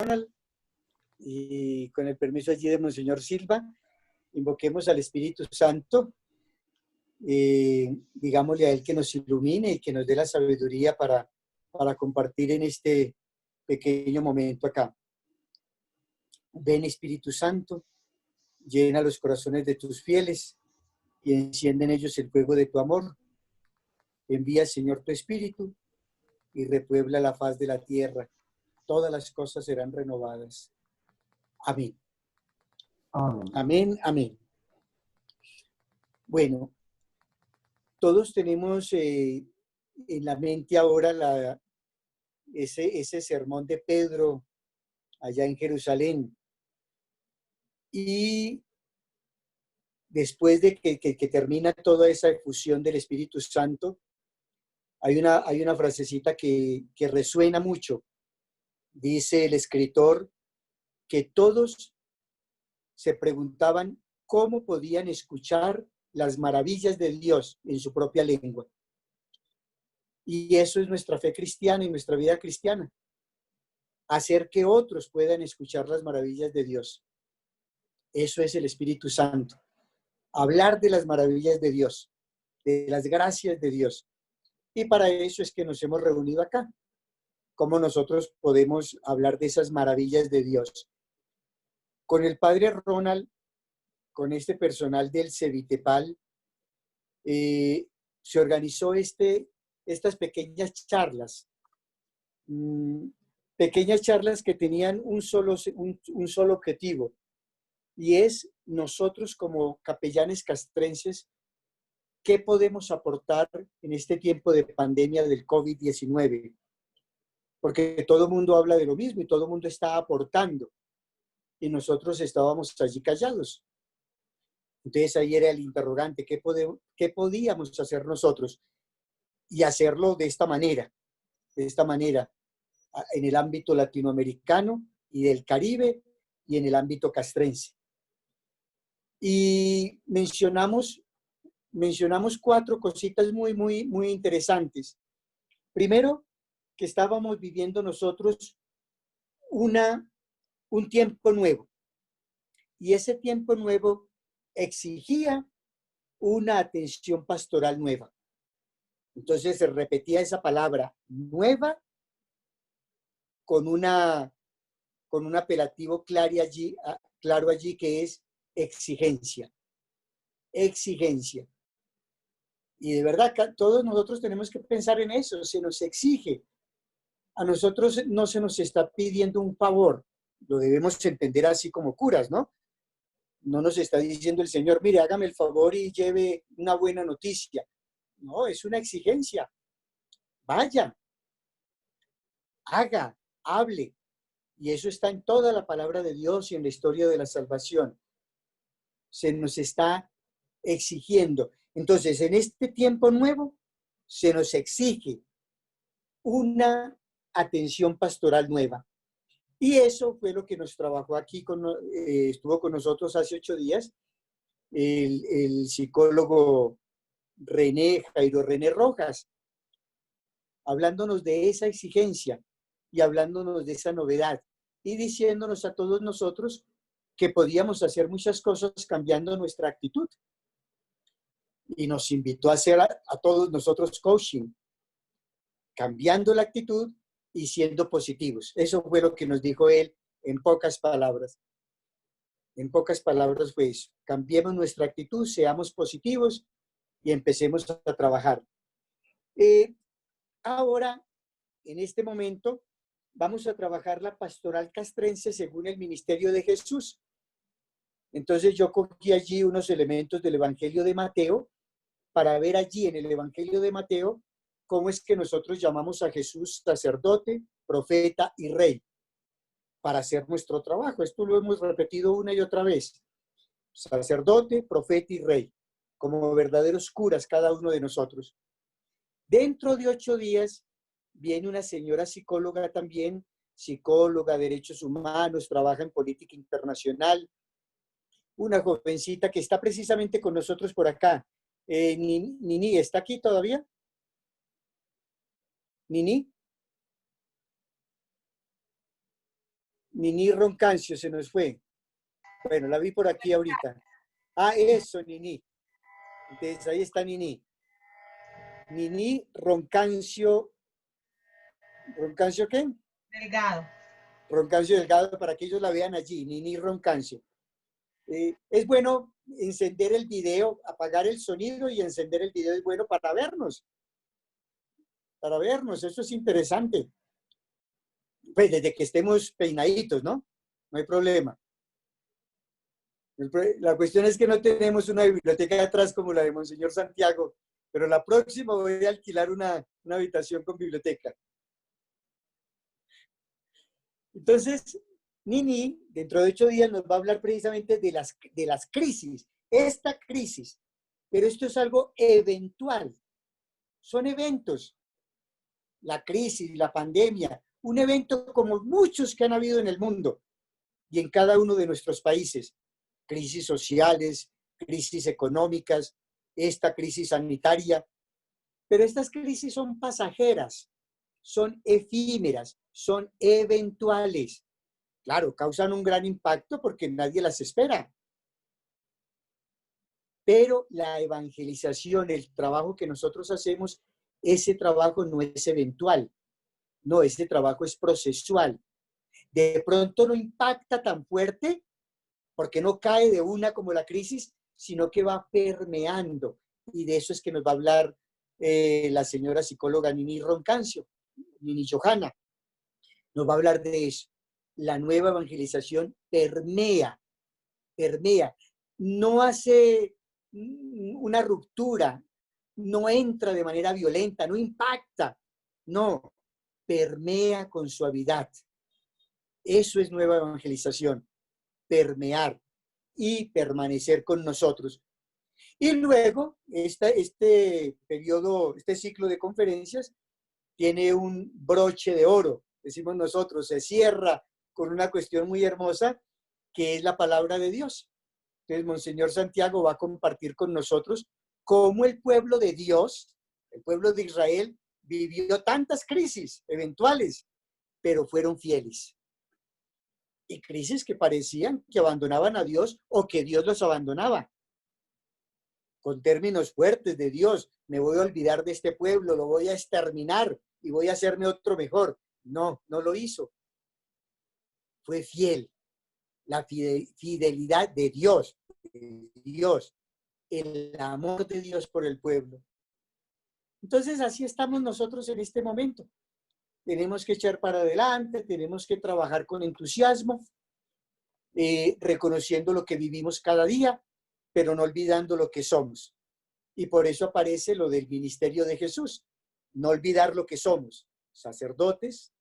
Ronald, y con el permiso allí de Monseñor Silva, invoquemos al Espíritu Santo, digámosle a Él que nos ilumine y que nos dé la sabiduría para compartir en este pequeño momento acá. Ven, Espíritu Santo, llena los corazones de tus fieles y enciende en ellos el fuego de tu amor. Envía, Señor, tu Espíritu y repuebla la faz de la tierra. Todas las cosas serán renovadas. Amén. Amén. Amén, amén. Bueno, todos tenemos en la mente ahora ese sermón de Pedro allá en Jerusalén. Y después de que termina toda esa efusión del Espíritu Santo, hay una frasecita que resuena mucho. Dice el escritor que todos se preguntaban cómo podían escuchar las maravillas de Dios en su propia lengua. Y eso es nuestra fe cristiana y nuestra vida cristiana. Hacer que otros puedan escuchar las maravillas de Dios. Eso es el Espíritu Santo. Hablar de las maravillas de Dios, de las gracias de Dios. Y para eso es que nos hemos reunido acá. ¿Cómo nosotros podemos hablar de esas maravillas de Dios? Con el padre Ronald, con este personal del Cevitepal, se organizó estas pequeñas charlas. Pequeñas charlas que tenían un solo objetivo, y es nosotros como capellanes castrenses, ¿qué podemos aportar en este tiempo de pandemia del COVID-19? Porque todo el mundo habla de lo mismo y todo el mundo está aportando, y nosotros estábamos allí callados. Entonces ahí era el interrogante, ¿qué podíamos hacer nosotros? Y hacerlo de esta manera, en el ámbito latinoamericano y del Caribe y en el ámbito castrense. Y mencionamos 4 cositas muy interesantes. Primero, que estábamos viviendo nosotros un tiempo nuevo. Y ese tiempo nuevo exigía una atención pastoral nueva. Entonces se repetía esa palabra nueva con un apelativo claro allí que es exigencia. Exigencia. Y de verdad, todos nosotros tenemos que pensar en eso, se nos exige. A nosotros no se nos está pidiendo un favor, lo debemos entender así como curas, ¿no? No nos está diciendo el Señor, mire, hágame el favor y lleve una buena noticia. No, es una exigencia. Vaya, haga, hable. Y eso está en toda la palabra de Dios y en la historia de la salvación. Se nos está exigiendo. Entonces, en este tiempo nuevo, se nos exige una atención pastoral nueva. Y eso fue lo que nos trabajó aquí, estuvo con nosotros hace 8 días, el psicólogo Jairo René Rojas, hablándonos de esa exigencia y hablándonos de esa novedad y diciéndonos a todos nosotros que podíamos hacer muchas cosas cambiando nuestra actitud. Y nos invitó a hacer a todos nosotros coaching, cambiando la actitud y siendo positivos. Eso fue lo que nos dijo él en pocas palabras. En pocas palabras fue eso. Cambiemos nuestra actitud, seamos positivos y empecemos a trabajar. Ahora, en este momento, vamos a trabajar la pastoral castrense según el ministerio de Jesús. Entonces yo cogí allí unos elementos del Evangelio de Mateo para ver allí en el Evangelio de Mateo cómo es que nosotros llamamos a Jesús sacerdote, profeta y rey para hacer nuestro trabajo. Esto lo hemos repetido una y otra vez. Sacerdote, profeta y rey, como verdaderos curas cada uno de nosotros. Dentro de 8 días viene una señora psicóloga también, psicóloga, derechos humanos, trabaja en política internacional, una jovencita que está precisamente con nosotros por acá. Nini, ¿está aquí todavía? Nini. Nini Roncancio se nos fue. Bueno, la vi por aquí ahorita. Ah, eso, Nini. Entonces, ahí está Nini. Nini Roncancio. ¿Roncancio qué? Delgado. Roncancio Delgado, para que ellos la vean allí. Nini Roncancio. Es bueno encender el video, apagar el sonido y encender el video es bueno para vernos. Para vernos, eso es interesante. Pues desde que estemos peinaditos, ¿no? No hay problema. La cuestión es que no tenemos una biblioteca atrás como la de Monseñor Santiago, pero la próxima voy a alquilar una habitación con biblioteca. Entonces, Nini, dentro de 8 días nos va a hablar precisamente de las crisis. Esta crisis, pero esto es algo eventual. Son eventos. La crisis, la pandemia, un evento como muchos que han habido en el mundo y en cada uno de nuestros países. Crisis sociales, crisis económicas, esta crisis sanitaria. Pero estas crisis son pasajeras, son efímeras, son eventuales. Claro, causan un gran impacto porque nadie las espera. Pero la evangelización, el trabajo que nosotros hacemos, ese trabajo no es eventual. No, ese trabajo es procesual. De pronto no impacta tan fuerte porque no cae de una como la crisis, sino que va permeando. Y de eso es que nos va a hablar la señora psicóloga Nini Roncancio, Nini Johanna. Nos va a hablar de eso. La nueva evangelización permea. No hace una ruptura, no entra de manera violenta, no impacta, no, permea con suavidad. Eso es nueva evangelización, permear y permanecer con nosotros. Y luego, este periodo, este ciclo de conferencias tiene un broche de oro, decimos nosotros, se cierra con una cuestión muy hermosa, que es la palabra de Dios. Entonces, Monseñor Santiago va a compartir con nosotros cómo el pueblo de Dios, el pueblo de Israel, vivió tantas crisis eventuales, pero fueron fieles. Y crisis que parecían que abandonaban a Dios o que Dios los abandonaba. Con términos fuertes de Dios, me voy a olvidar de este pueblo, lo voy a exterminar y voy a hacerme otro mejor. No, no lo hizo. Fue fiel. La fidelidad de Dios, el amor de Dios por el pueblo. Entonces, así estamos nosotros en este momento. Tenemos que echar para adelante, tenemos que trabajar con entusiasmo, reconociendo lo que vivimos cada día, pero no olvidando lo que somos. Y por eso aparece lo del ministerio de Jesús. No olvidar lo que somos, sacerdotes,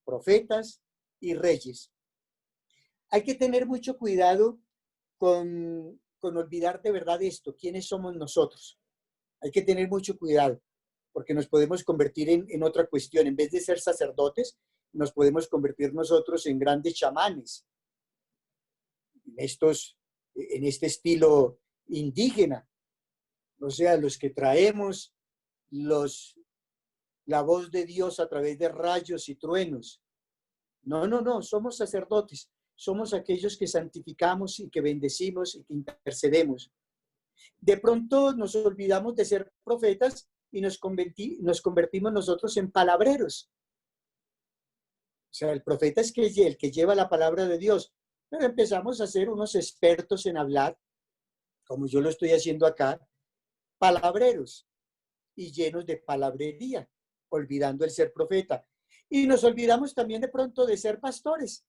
profetas y reyes. Hay que tener mucho cuidado con olvidar de verdad esto, quiénes somos nosotros. Hay que tener mucho cuidado, porque nos podemos convertir en otra cuestión. En vez de ser sacerdotes, nos podemos convertir nosotros en grandes chamanes, en este estilo indígena. O sea, los que traemos la voz de Dios a través de rayos y truenos. No, somos sacerdotes. Somos aquellos que santificamos y que bendecimos y que intercedemos. De pronto nos olvidamos de ser profetas y nos convertimos nosotros en palabreros. O sea, el profeta es el que lleva la palabra de Dios, pero empezamos a ser unos expertos en hablar, como yo lo estoy haciendo acá, palabreros y llenos de palabrería, olvidando el ser profeta. Y nos olvidamos también de pronto de ser pastores,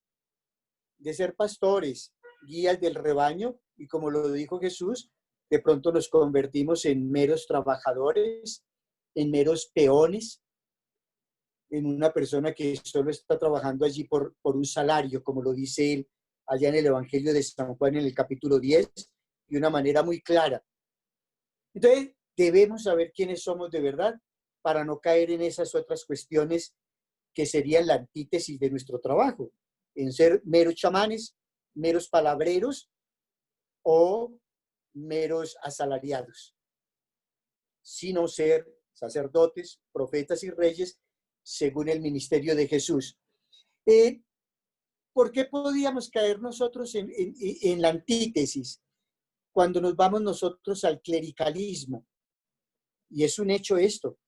guías del rebaño, y como lo dijo Jesús, de pronto nos convertimos en meros trabajadores, en meros peones, en una persona que solo está trabajando allí por un salario, como lo dice él allá en el Evangelio de San Juan en el capítulo 10, de una manera muy clara. Entonces, debemos saber quiénes somos de verdad para no caer en esas otras cuestiones que serían la antítesis de nuestro trabajo, en ser meros chamanes, meros palabreros o meros asalariados, sino ser sacerdotes, profetas y reyes según el ministerio de Jesús. ¿por qué podíamos caer nosotros en la antítesis cuando nos vamos nosotros al clericalismo? Y es un hecho esto.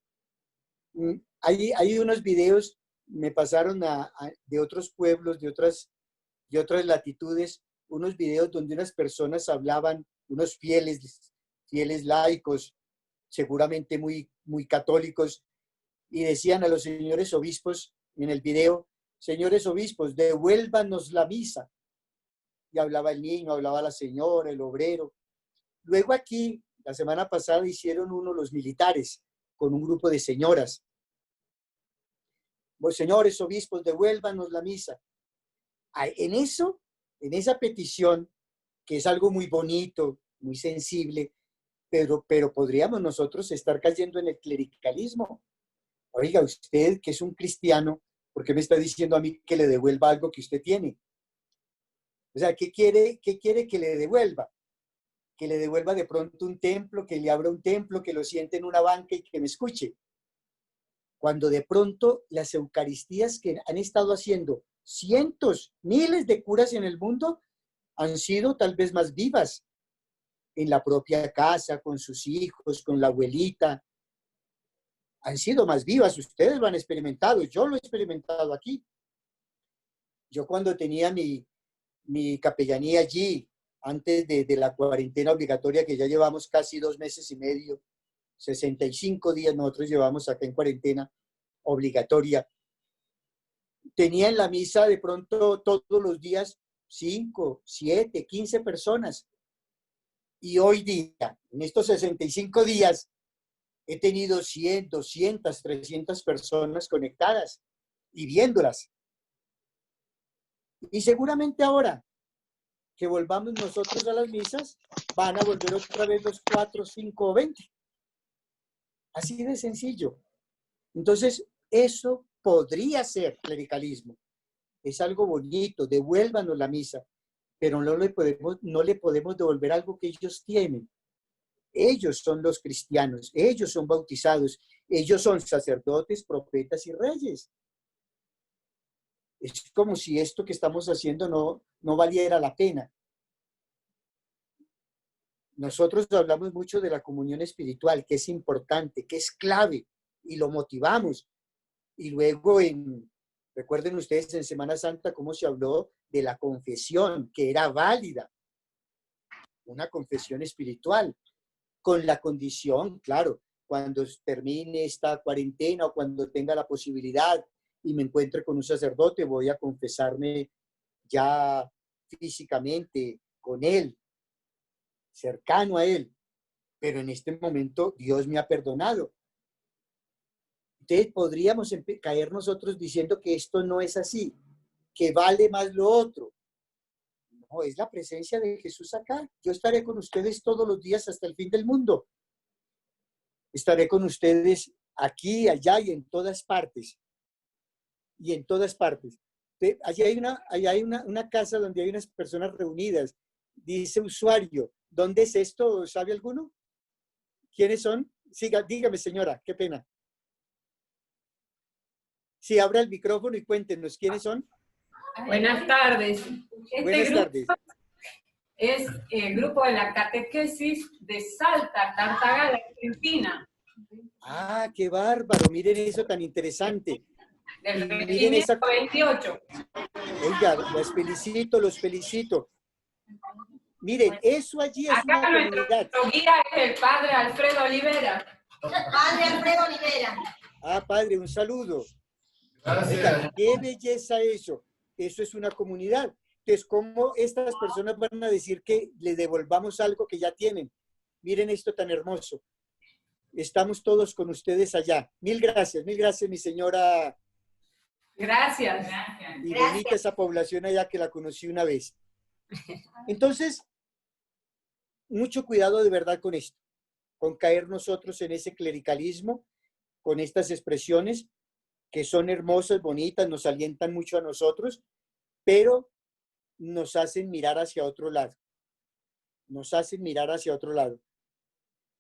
Hay unos videos, me pasaron de otros pueblos, de otras latitudes, unos videos donde unas personas hablaban, unos fieles laicos, seguramente muy católicos, y decían a los señores obispos en el video: señores obispos, devuélvanos la misa. Y hablaba el niño, hablaba la señora, el obrero. Luego aquí, la semana pasada, hicieron uno los militares con un grupo de señoras. Pues, señores obispos, devuélvanos la misa. En esa petición, que es algo muy bonito, muy sensible, pero podríamos nosotros estar cayendo en el clericalismo. Oiga, usted que es un cristiano, ¿por qué me está diciendo a mí que le devuelva algo que usted tiene? O sea, ¿qué quiere que le devuelva? Que le devuelva de pronto un templo, que le abra un templo, que lo siente en una banca y que me escuche. Cuando de pronto las Eucaristías que han estado haciendo cientos, miles de curas en el mundo han sido tal vez más vivas en la propia casa, con sus hijos, con la abuelita. Han sido más vivas, ustedes lo han experimentado, yo lo he experimentado aquí. Yo cuando tenía mi capellanía allí, antes de la cuarentena obligatoria, que ya llevamos casi 2 meses y medio, 65 días nosotros llevamos acá en cuarentena obligatoria, tenía en la misa de pronto todos los días 5, 7, 15 personas. Y hoy día, en estos 65 días, he tenido 100, 200, 300 personas conectadas y viéndolas. Y seguramente ahora que volvamos nosotros a las misas, van a volver otra vez los 4, 5 o 20. Así de sencillo. Entonces, eso podría ser clericalismo. Es algo bonito, devuélvanos la misa, pero no le podemos devolver algo que ellos tienen. Ellos son los cristianos, ellos son bautizados, ellos son sacerdotes, profetas y reyes. Es como si esto que estamos haciendo no valiera la pena. Nosotros hablamos mucho de la comunión espiritual, que es importante, que es clave, y lo motivamos. Y luego, recuerden ustedes en Semana Santa cómo se habló de la confesión, que era válida, una confesión espiritual, con la condición, claro, cuando termine esta cuarentena o cuando tenga la posibilidad y me encuentre con un sacerdote, voy a confesarme ya físicamente con él, cercano a él, pero en este momento Dios me ha perdonado. Entonces podríamos caer nosotros diciendo que esto no es así, que vale más lo otro. No, es la presencia de Jesús acá. Yo estaré con ustedes todos los días hasta el fin del mundo. Estaré con ustedes aquí, allá y en todas partes. Y en todas partes. Allí hay una casa donde hay unas personas reunidas. Dice usuario. ¿Dónde es esto? ¿Sabe alguno? ¿Quiénes son? Siga, dígame, señora, qué pena. Sí, abra el micrófono y cuéntenos quiénes son. Buenas tardes. Buenas tardes. Es el grupo de la catequesis de Salta, Tartagal, Argentina. Ah, qué bárbaro. Miren eso tan interesante. Del Miren regimiento 28. Oiga, los felicito. Miren, eso allí es Acá una comunidad. nuestro guía es el padre Alfredo Olivera. Padre Alfredo Olivera. Ah, padre, un saludo. Oiga, qué belleza eso. Eso es una comunidad. Entonces, ¿cómo estas personas van a decir que les devolvamos algo que ya tienen? Miren esto tan hermoso. Estamos todos con ustedes allá. Mil gracias, mi señora. Gracias. Y bonita esa población allá que la conocí una vez. Entonces, mucho cuidado de verdad con esto, con caer nosotros en ese clericalismo, con estas expresiones que son hermosas, bonitas, nos alientan mucho a nosotros, pero nos hacen mirar hacia otro lado. Nos hacen mirar hacia otro lado.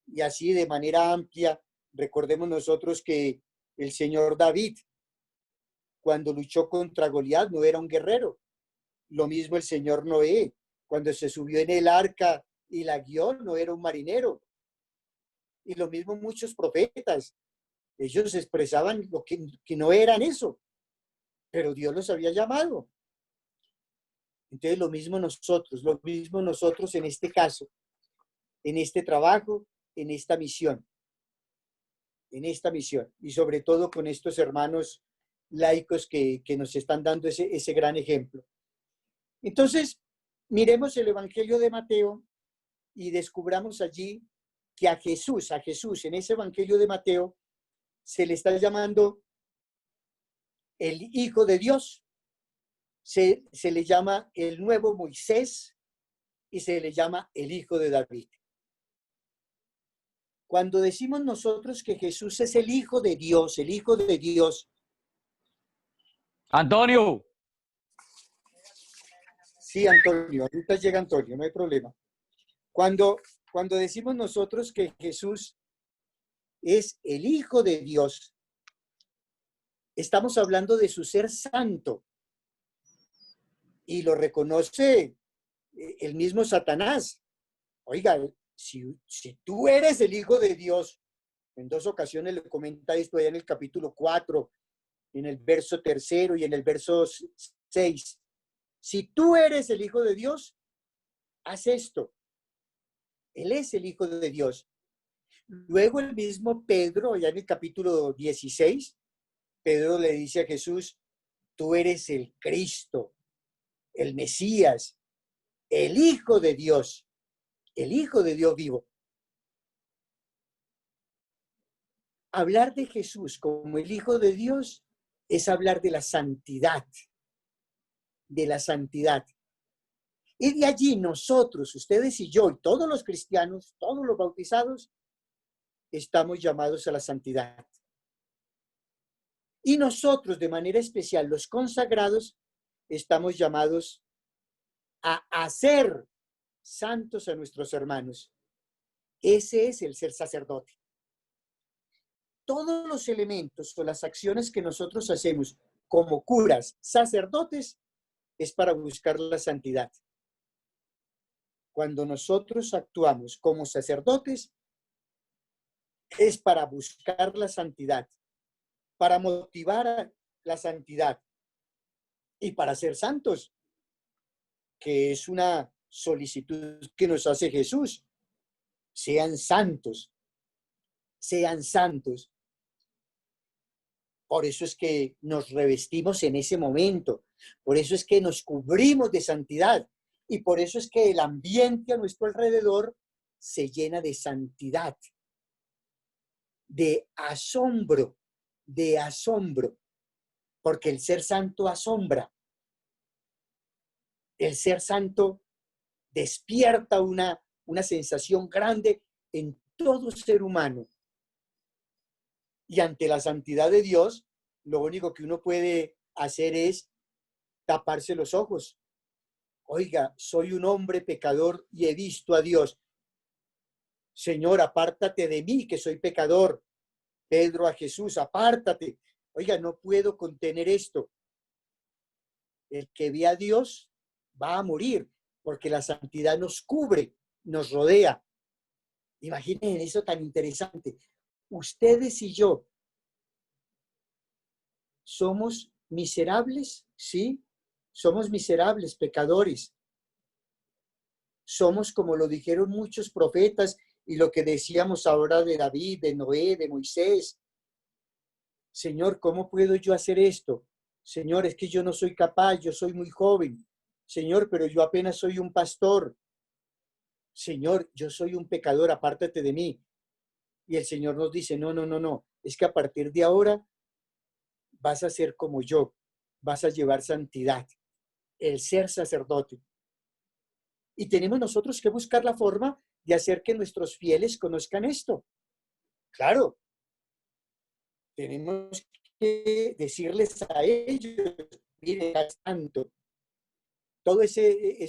Y así de manera amplia, recordemos nosotros que el señor David, cuando luchó contra Goliat, no era un guerrero, Lo mismo el señor Noé, cuando se subió en el arca y la guió, no era un marinero. Y lo mismo muchos profetas. Ellos expresaban lo que no eran eso, pero Dios los había llamado. Entonces lo mismo nosotros en este caso, en este trabajo, en esta misión, y sobre todo con estos hermanos laicos que nos están dando ese gran ejemplo. Entonces, miremos el Evangelio de Mateo y descubramos allí que a Jesús, en ese Evangelio de Mateo, se le está llamando el Hijo de Dios, se le llama el nuevo Moisés y se le llama el Hijo de David. Cuando decimos nosotros que Jesús es el Hijo de Dios, Antonio. Sí, Antonio, ahorita llega Antonio, no hay problema. Cuando decimos nosotros que Jesús es el Hijo de Dios, estamos hablando de su ser santo. Y lo reconoce el mismo Satanás. Oiga, si tú eres el Hijo de Dios, en 2 ocasiones le comenta esto allá en el capítulo 4, en el verso 3 y en el verso 6. Si tú eres el Hijo de Dios, haz esto. Él es el Hijo de Dios. Luego el mismo Pedro, allá en el capítulo 16, Pedro le dice a Jesús, tú eres el Cristo, el Mesías, el Hijo de Dios vivo. Hablar de Jesús como el Hijo de Dios es hablar de la santidad, Y de allí nosotros, ustedes y yo, y todos los cristianos, todos los bautizados, estamos llamados a la santidad. Y nosotros, de manera especial, los consagrados, estamos llamados a hacer santos a nuestros hermanos. Ese es el ser sacerdote. Todos los elementos o las acciones que nosotros hacemos como curas, sacerdotes, es para buscar la santidad. Cuando nosotros actuamos como sacerdotes, es para buscar la santidad, para motivar a la santidad y para ser santos, que es una solicitud que nos hace Jesús. Sean santos, sean santos. Por eso es que nos revestimos en ese momento, por eso es que nos cubrimos de santidad y por eso es que el ambiente a nuestro alrededor se llena de santidad, de asombro, porque el ser santo asombra. El ser santo despierta una sensación grande en todo ser humano. Y ante la santidad de Dios, lo único que uno puede hacer es taparse los ojos. Oiga, soy un hombre pecador y he visto a Dios. Señor, apártate de mí, que soy pecador. Pedro a Jesús, apártate. Oiga, no puedo contener esto. El que ve a Dios va a morir, porque la santidad nos cubre, nos rodea. Imaginen eso tan interesante. Ustedes y yo somos miserables, ¿sí? Somos miserables, pecadores. Somos, como lo dijeron muchos profetas, y lo que decíamos ahora de David, de Noé, de Moisés. Señor, ¿cómo puedo yo hacer esto? Señor, es que yo no soy capaz, yo soy muy joven. Señor, pero yo apenas soy un pastor. Señor, yo soy un pecador, apártate de mí. Y el Señor nos dice, no, es que a partir de ahora vas a ser como yo, vas a llevar santidad, el ser sacerdote. Y tenemos nosotros que buscar la forma de hacer que nuestros fieles conozcan esto. Claro, tenemos que decirles a ellos, miren, santo. Todo ese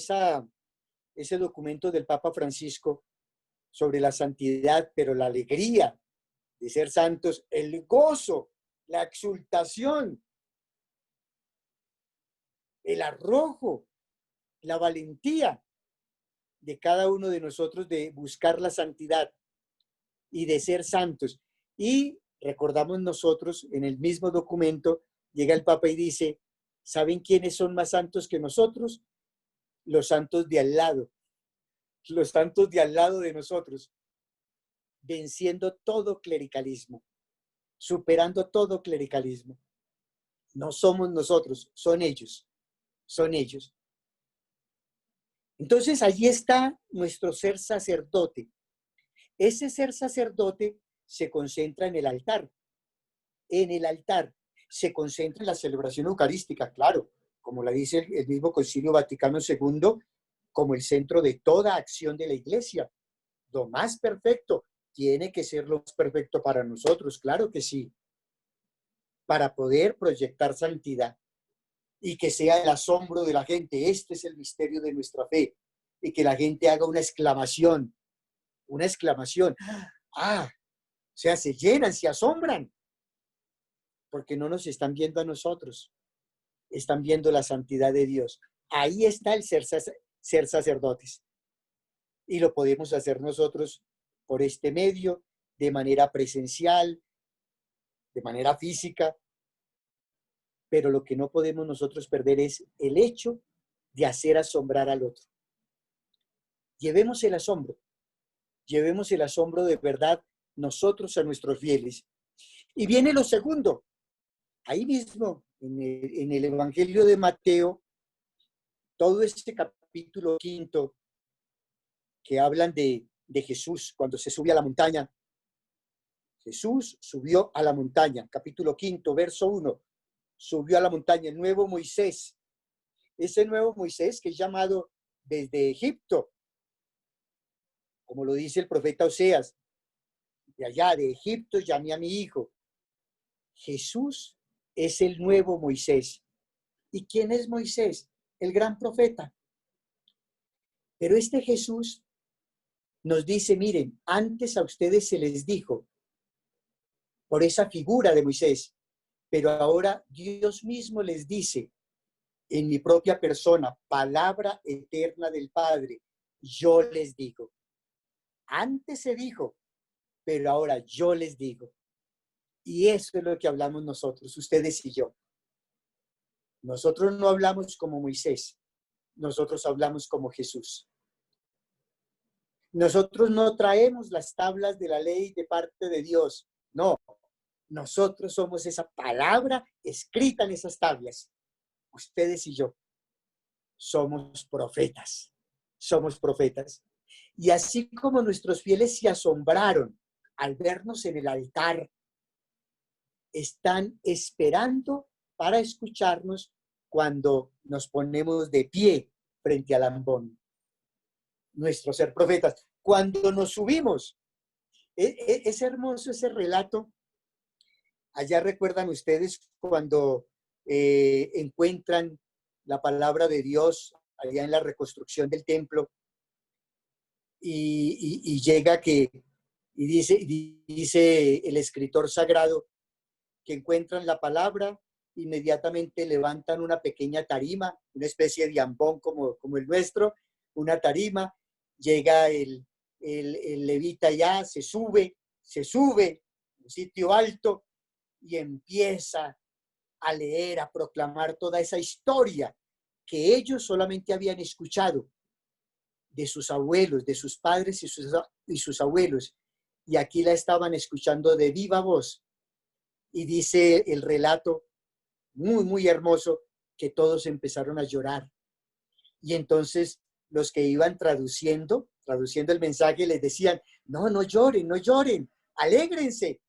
documento del Papa Francisco sobre la santidad, pero la alegría de ser santos, el gozo, la exultación, el arrojo la valentía de cada uno de nosotros de buscar la santidad y de ser santos. Y recordamos nosotros, en el mismo documento, llega el Papa y dice, ¿saben quiénes son más santos que nosotros? Los santos de al lado, los santos de al lado de nosotros, venciendo todo clericalismo, superando todo clericalismo. No somos nosotros, son ellos, son ellos. Entonces, allí está nuestro ser sacerdote. Ese ser sacerdote se concentra en el altar. En el altar se concentra en la celebración eucarística, claro, como la dice el mismo Concilio Vaticano II, como el centro de toda acción de la Iglesia. Lo más perfecto tiene que ser lo más perfecto para nosotros, claro que sí, para poder proyectar santidad y que sea el asombro de la gente. Este es el misterio de nuestra fe, y que la gente haga una exclamación, ¡ah! O sea, se llenan, se asombran, porque no nos están viendo a nosotros, están viendo la santidad de Dios. Ahí está el ser sacerdotes. Y lo podemos hacer nosotros por este medio, de manera presencial, de manera física, pero lo que no podemos nosotros perder es el hecho de hacer asombrar al otro. Llevemos el asombro de verdad nosotros a nuestros fieles. Y viene lo segundo, ahí mismo, en el Evangelio de Mateo, todo este capítulo 5 que hablan de Jesús cuando se sube a la montaña. Jesús subió a la montaña, capítulo 5, verso 1, subió a la montaña, el nuevo Moisés, ese nuevo Moisés que es llamado desde Egipto, como lo dice el profeta Oseas, de allá de Egipto llamé a mi hijo. Jesús es el nuevo Moisés. ¿Y quién es Moisés? El gran profeta. Pero este Jesús nos dice, miren, antes a ustedes se les dijo por esa figura de Moisés, pero ahora Dios mismo les dice en mi propia persona, palabra eterna del Padre, yo les digo. Antes se dijo, pero ahora yo les digo. Y eso es lo que hablamos nosotros, ustedes y yo. Nosotros no hablamos como Moisés, nosotros hablamos como Jesús. Nosotros no traemos las tablas de la ley de parte de Dios, no. Nosotros somos esa palabra escrita en esas tablas. Ustedes y yo somos profetas, somos profetas. Y así como nuestros fieles se asombraron al vernos en el altar, están esperando para escucharnos cuando nos ponemos de pie frente al ambón. Nuestro ser profetas. Cuando nos subimos, es hermoso ese relato. Allá recuerdan ustedes cuando encuentran la palabra de Dios allá en la reconstrucción del templo y llega y dice el escritor sagrado que encuentran la palabra, inmediatamente levantan una pequeña tarima, una especie de ambón como el nuestro, una tarima, llega el levita ya, se sube, un sitio alto, y empieza a leer, a proclamar toda esa historia que ellos solamente habían escuchado de sus abuelos, de sus padres y sus abuelos. Y aquí la estaban escuchando de viva voz. Y dice el relato, muy, muy hermoso, que todos empezaron a llorar. Y entonces los que iban traduciendo el mensaje les decían, no lloren, no lloren, alégrense.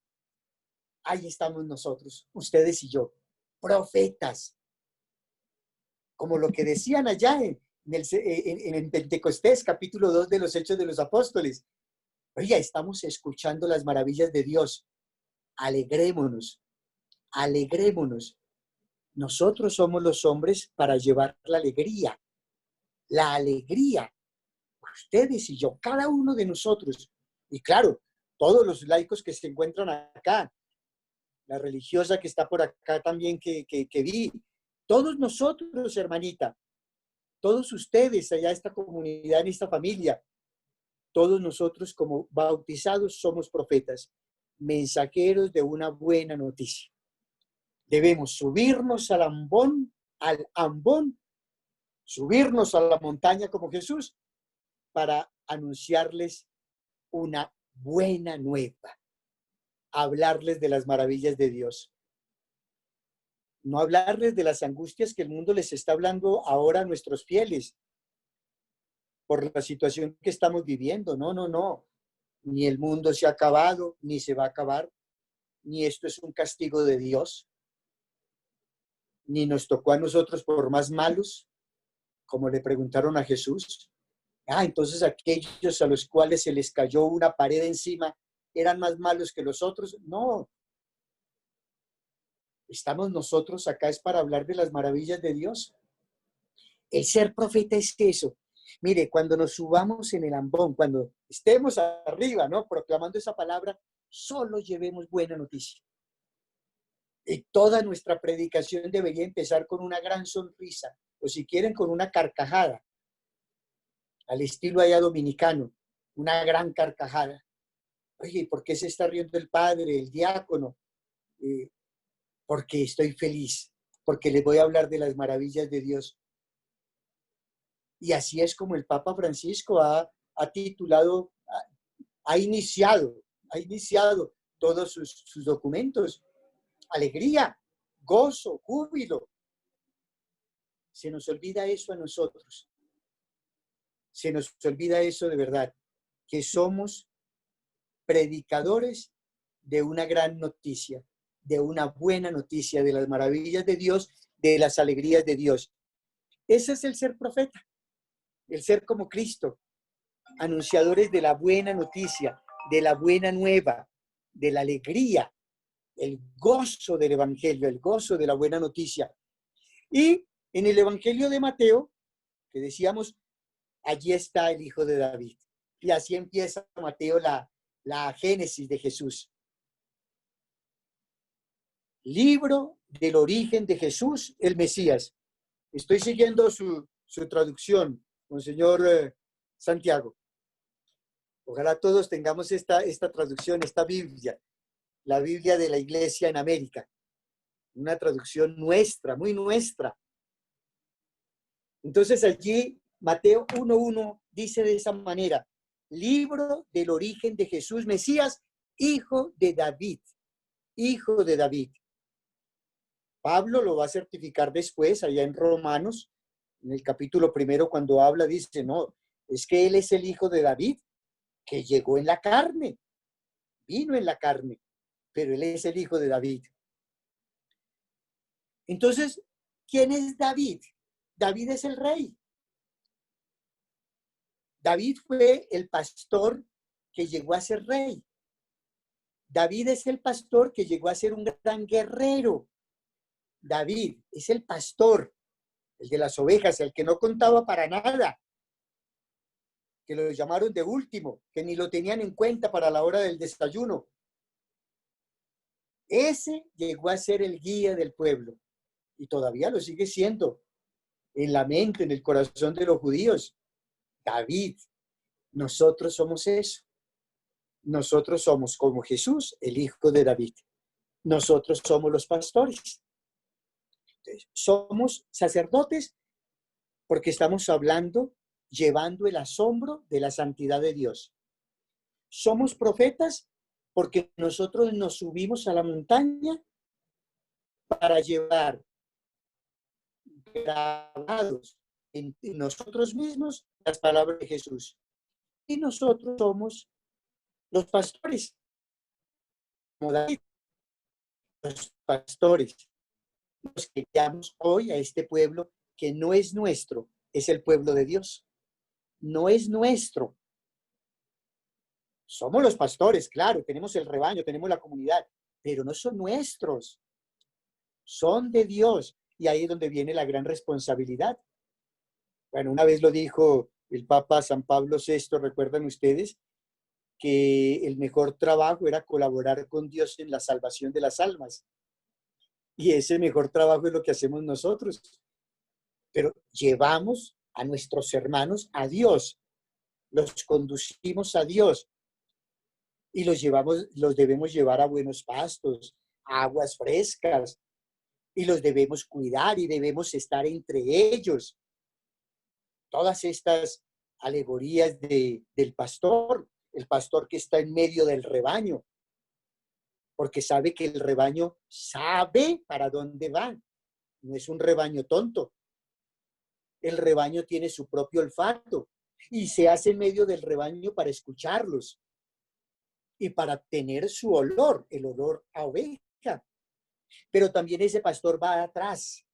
Ahí estamos nosotros, ustedes y yo, profetas. Como lo que decían allá en Pentecostés, capítulo 2 de los Hechos de los Apóstoles. Oiga, estamos escuchando las maravillas de Dios. Alegrémonos, alegrémonos. Nosotros somos los hombres para llevar la alegría. La alegría. Ustedes y yo, cada uno de nosotros. Y claro, todos los laicos que se encuentran acá, la religiosa que está por acá también que vi, todos nosotros, hermanita, todos ustedes allá, esta comunidad, en esta familia, todos nosotros como bautizados somos profetas, mensajeros de una buena noticia. Debemos subirnos al ambón, subirnos a la montaña como Jesús para anunciarles una buena nueva, hablarles de las maravillas de Dios. No hablarles de las angustias que el mundo les está hablando ahora a nuestros fieles por la situación que estamos viviendo. No, no, no. Ni el mundo se ha acabado, ni se va a acabar, ni esto es un castigo de Dios, ni nos tocó a nosotros por más malos, como le preguntaron a Jesús. Entonces aquellos a los cuales se les cayó una pared encima eran más malos que los otros. No. Estamos nosotros acá es para hablar de las maravillas de Dios. El ser profeta es eso. Mire, cuando nos subamos en el ambón, cuando estemos arriba, ¿no? Proclamando esa palabra, solo llevemos buena noticia. Y toda nuestra predicación debería empezar con una gran sonrisa, o si quieren, con una carcajada, al estilo allá dominicano, una gran carcajada. Oye, ¿por qué se está riendo el padre, el diácono? Porque estoy feliz, porque les voy a hablar de las maravillas de Dios. Y así es como el Papa Francisco ha titulado, ha iniciado todos sus documentos. Alegría, gozo, júbilo. Se nos olvida eso a nosotros. Se nos olvida eso de verdad, que somos predicadores de una gran noticia, de una buena noticia, de las maravillas de Dios, de las alegrías de Dios. Ese es el ser profeta, el ser como Cristo, anunciadores de la buena noticia, de la buena nueva, de la alegría, el gozo del evangelio, el gozo de la buena noticia. Y en el evangelio de Mateo, que decíamos, allí está el hijo de David. Y así empieza Mateo la génesis de Jesús. Libro del origen de Jesús, el Mesías. Estoy siguiendo su traducción, Monseñor Santiago. Ojalá todos tengamos esta traducción, esta Biblia, la Biblia de la Iglesia en América. Una traducción nuestra, muy nuestra. Entonces allí Mateo 1:1 dice de esa manera, libro del origen de Jesús, Mesías, hijo de David, hijo de David. Pablo lo va a certificar después, allá en Romanos, en el capítulo 1, cuando habla, dice, no, es que él es el hijo de David, que llegó en la carne, vino en la carne, pero él es el hijo de David. Entonces, ¿quién es David? David es el rey. David fue el pastor que llegó a ser rey. David es el pastor que llegó a ser un gran guerrero. David es el pastor, el de las ovejas, el que no contaba para nada, que lo llamaron de último, que ni lo tenían en cuenta para la hora del desayuno. Ese llegó a ser el guía del pueblo y todavía lo sigue siendo en la mente, en el corazón de los judíos. David, nosotros somos eso. Nosotros somos como Jesús, el hijo de David. Nosotros somos los pastores. Entonces, somos sacerdotes porque estamos hablando, llevando el asombro de la santidad de Dios. Somos profetas porque nosotros nos subimos a la montaña para llevar grabados en nosotros mismos las palabras de Jesús. Y nosotros somos los pastores, como David, los pastores, los que guiamos hoy a este pueblo que no es nuestro, es el pueblo de Dios. No es nuestro. Somos los pastores, claro, tenemos el rebaño, tenemos la comunidad, pero no son nuestros. Son de Dios. Y ahí es donde viene la gran responsabilidad. Bueno, una vez lo dijo el Papa San Pablo VI, ¿recuerdan ustedes? Que el mejor trabajo era colaborar con Dios en la salvación de las almas. Y ese mejor trabajo es lo que hacemos nosotros. Pero llevamos a nuestros hermanos a Dios, los conducimos a Dios y los debemos llevar a buenos pastos, a aguas frescas, y los debemos cuidar y debemos estar entre ellos. Todas estas alegorías del pastor, el pastor que está en medio del rebaño, porque sabe que el rebaño sabe para dónde va. No es un rebaño tonto. El rebaño tiene su propio olfato y se hace en medio del rebaño para escucharlos y para tener su olor, el olor a oveja. Pero también ese pastor va atrás,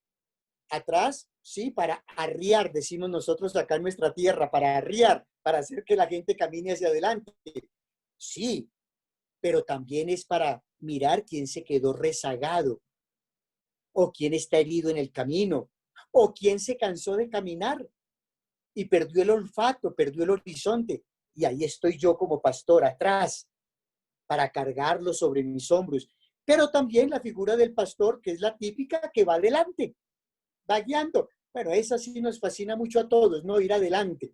sí, para arriar, decimos nosotros acá en nuestra tierra, para arriar, para hacer que la gente camine hacia adelante. Sí, pero también es para mirar quién se quedó rezagado, o quién está herido en el camino, o quién se cansó de caminar y perdió el olfato, perdió el horizonte. Y ahí estoy yo como pastor atrás, para cargarlo sobre mis hombros. Pero también la figura del pastor, que es la típica, que va adelante, va guiando. Bueno, esa sí nos fascina mucho a todos, ¿no? Ir adelante.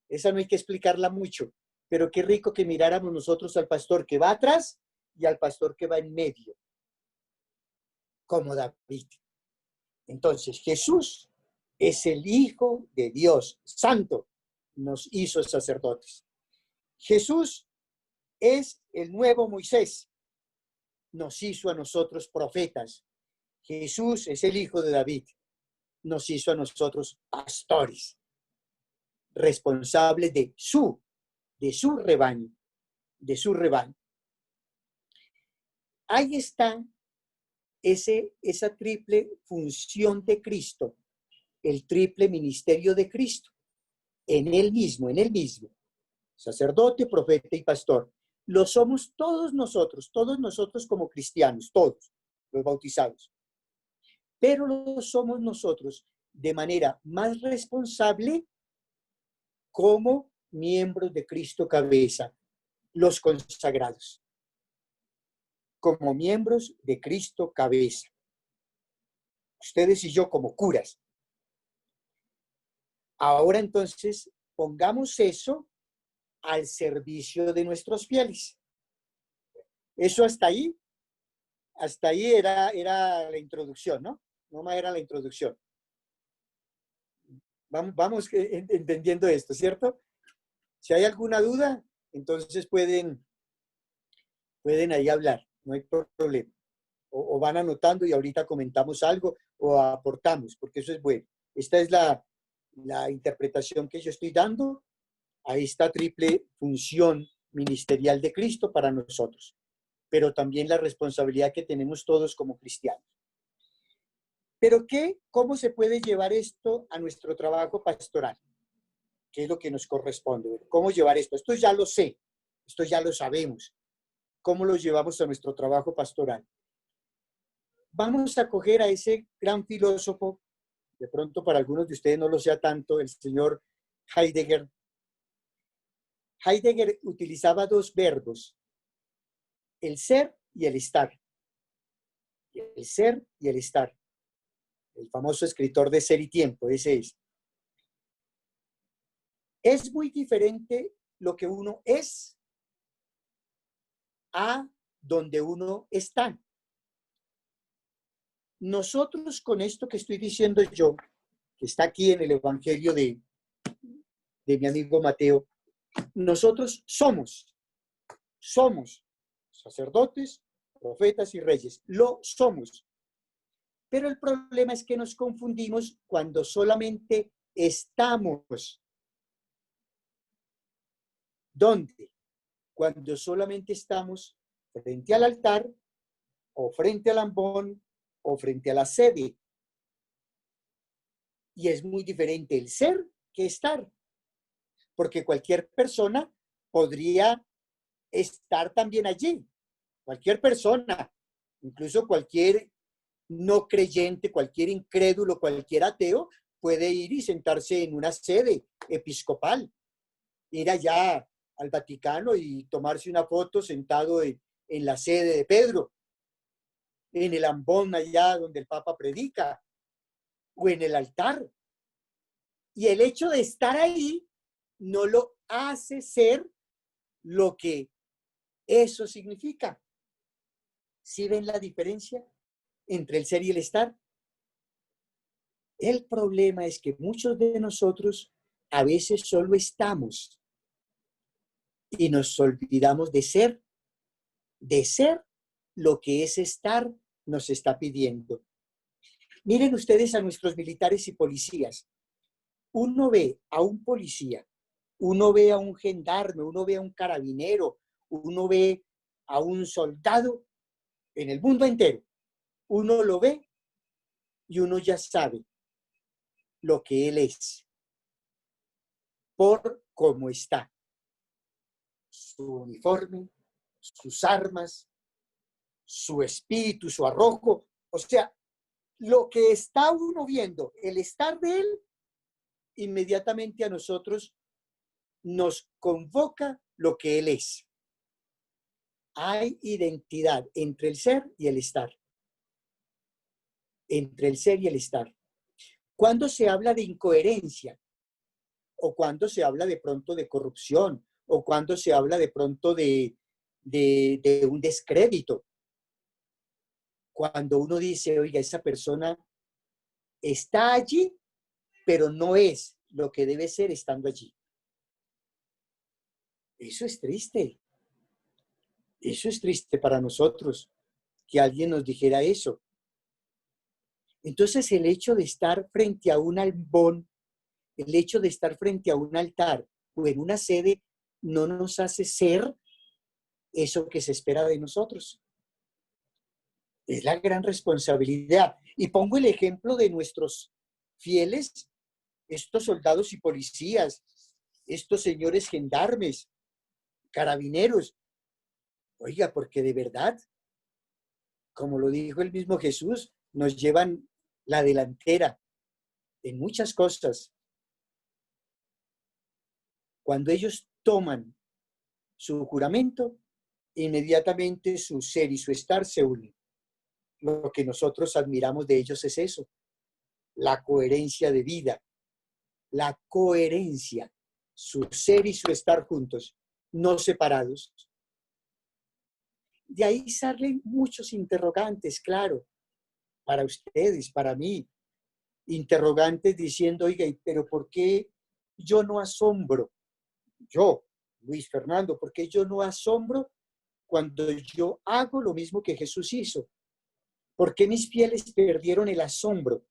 Esa no hay que explicarla mucho, pero qué rico que miráramos nosotros al pastor que va atrás y al pastor que va en medio, como David. Entonces, Jesús es el Hijo de Dios Santo, nos hizo sacerdotes. Jesús es el nuevo Moisés, nos hizo a nosotros profetas. Jesús es el Hijo de David, nos hizo a nosotros pastores, responsables de su rebaño, de su rebaño. Ahí está esa triple función de Cristo, el triple ministerio de Cristo, en él mismo, sacerdote, profeta y pastor. Lo somos todos nosotros como cristianos, todos los bautizados. Pero lo somos nosotros de manera más responsable como miembros de Cristo cabeza, los consagrados. Como miembros de Cristo cabeza. Ustedes y yo como curas. Ahora entonces pongamos eso al servicio de nuestros fieles. Eso hasta ahí era la introducción, ¿no? No más era la introducción. Vamos entendiendo esto, ¿cierto? Si hay alguna duda, entonces pueden ahí hablar, no hay problema. O van anotando y ahorita comentamos algo o aportamos, porque eso es bueno. Esta es la interpretación que yo estoy dando a esta triple función ministerial de Cristo para nosotros, pero también la responsabilidad que tenemos todos como cristianos. ¿Pero cómo se puede llevar esto a nuestro trabajo pastoral? ¿Qué es lo que nos corresponde? ¿Cómo llevar esto? Esto ya lo sé, esto ya lo sabemos. ¿Cómo lo llevamos a nuestro trabajo pastoral? Vamos a coger a ese gran filósofo, de pronto para algunos de ustedes no lo sea tanto, el señor Heidegger. Heidegger utilizaba dos verbos, el ser y el estar. El ser y el estar. El famoso escritor de Ser y Tiempo, ese es. Es muy diferente lo que uno es a donde uno está. Nosotros con esto que estoy diciendo yo, que está aquí en el Evangelio de mi amigo Mateo, nosotros somos sacerdotes, profetas y reyes, lo somos. Pero el problema es que nos confundimos cuando solamente estamos. ¿Dónde? Cuando solamente estamos frente al altar o frente al ambón o frente a la sede. Y es muy diferente el ser que estar. Porque cualquier persona podría estar también allí. Cualquier persona, incluso cualquier no creyente, cualquier incrédulo, cualquier ateo, puede ir y sentarse en una sede episcopal, ir allá al Vaticano y tomarse una foto sentado en la sede de Pedro, en el ambón allá donde el Papa predica, o en el altar. Y el hecho de estar ahí no lo hace ser lo que eso significa. ¿Sí ven la diferencia entre el ser y el estar? El problema es que muchos de nosotros a veces solo estamos y nos olvidamos de ser lo que ese estar nos está pidiendo. Miren ustedes a nuestros militares y policías. Uno ve a un policía, uno ve a un gendarme, uno ve a un carabinero, uno ve a un soldado en el mundo entero. Uno lo ve y uno ya sabe lo que él es por cómo está. Su uniforme, sus armas, su espíritu, su arrojo. O sea, lo que está uno viendo, el estar de él, inmediatamente a nosotros nos convoca lo que él es. Hay identidad entre el ser y el estar. Entre el ser y el estar. Cuando se habla de incoherencia, o cuando se habla de pronto de corrupción, o cuando se habla de pronto de un descrédito, cuando uno dice, oiga, esa persona está allí, pero no es lo que debe ser estando allí. Eso es triste. Eso es triste para nosotros, que alguien nos dijera eso. Entonces, el hecho de estar frente a un albón, el hecho de estar frente a un altar o en una sede, no nos hace ser eso que se espera de nosotros. Es la gran responsabilidad. Y pongo el ejemplo de nuestros fieles, estos soldados y policías, estos señores gendarmes, carabineros. Oiga, porque de verdad, como lo dijo el mismo Jesús, nos llevan la delantera en muchas cosas. Cuando ellos toman su juramento, inmediatamente su ser y su estar se unen. Lo que nosotros admiramos de ellos es eso, la coherencia de vida, la coherencia, su ser y su estar juntos, no separados. De ahí salen muchos interrogantes, claro, para ustedes, para mí, interrogantes diciendo, oiga, pero ¿por qué yo no asombro? Yo, Luis Fernando, ¿por qué yo no asombro cuando yo hago lo mismo que Jesús hizo? ¿Por qué mis fieles perdieron el asombro?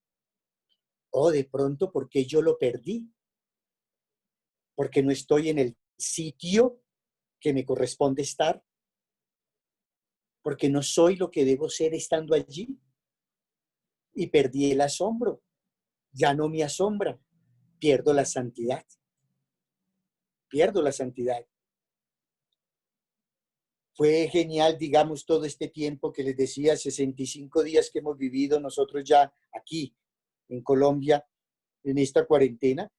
O de pronto, ¿por qué yo lo perdí? Porque no estoy en el sitio que me corresponde estar. Porque no soy lo que debo ser estando allí. Y perdí el asombro. Ya no me asombra. Pierdo la santidad. Pierdo la santidad. Fue genial, digamos, todo este tiempo que les decía, 65 días que hemos vivido nosotros ya aquí en Colombia, en esta cuarentena,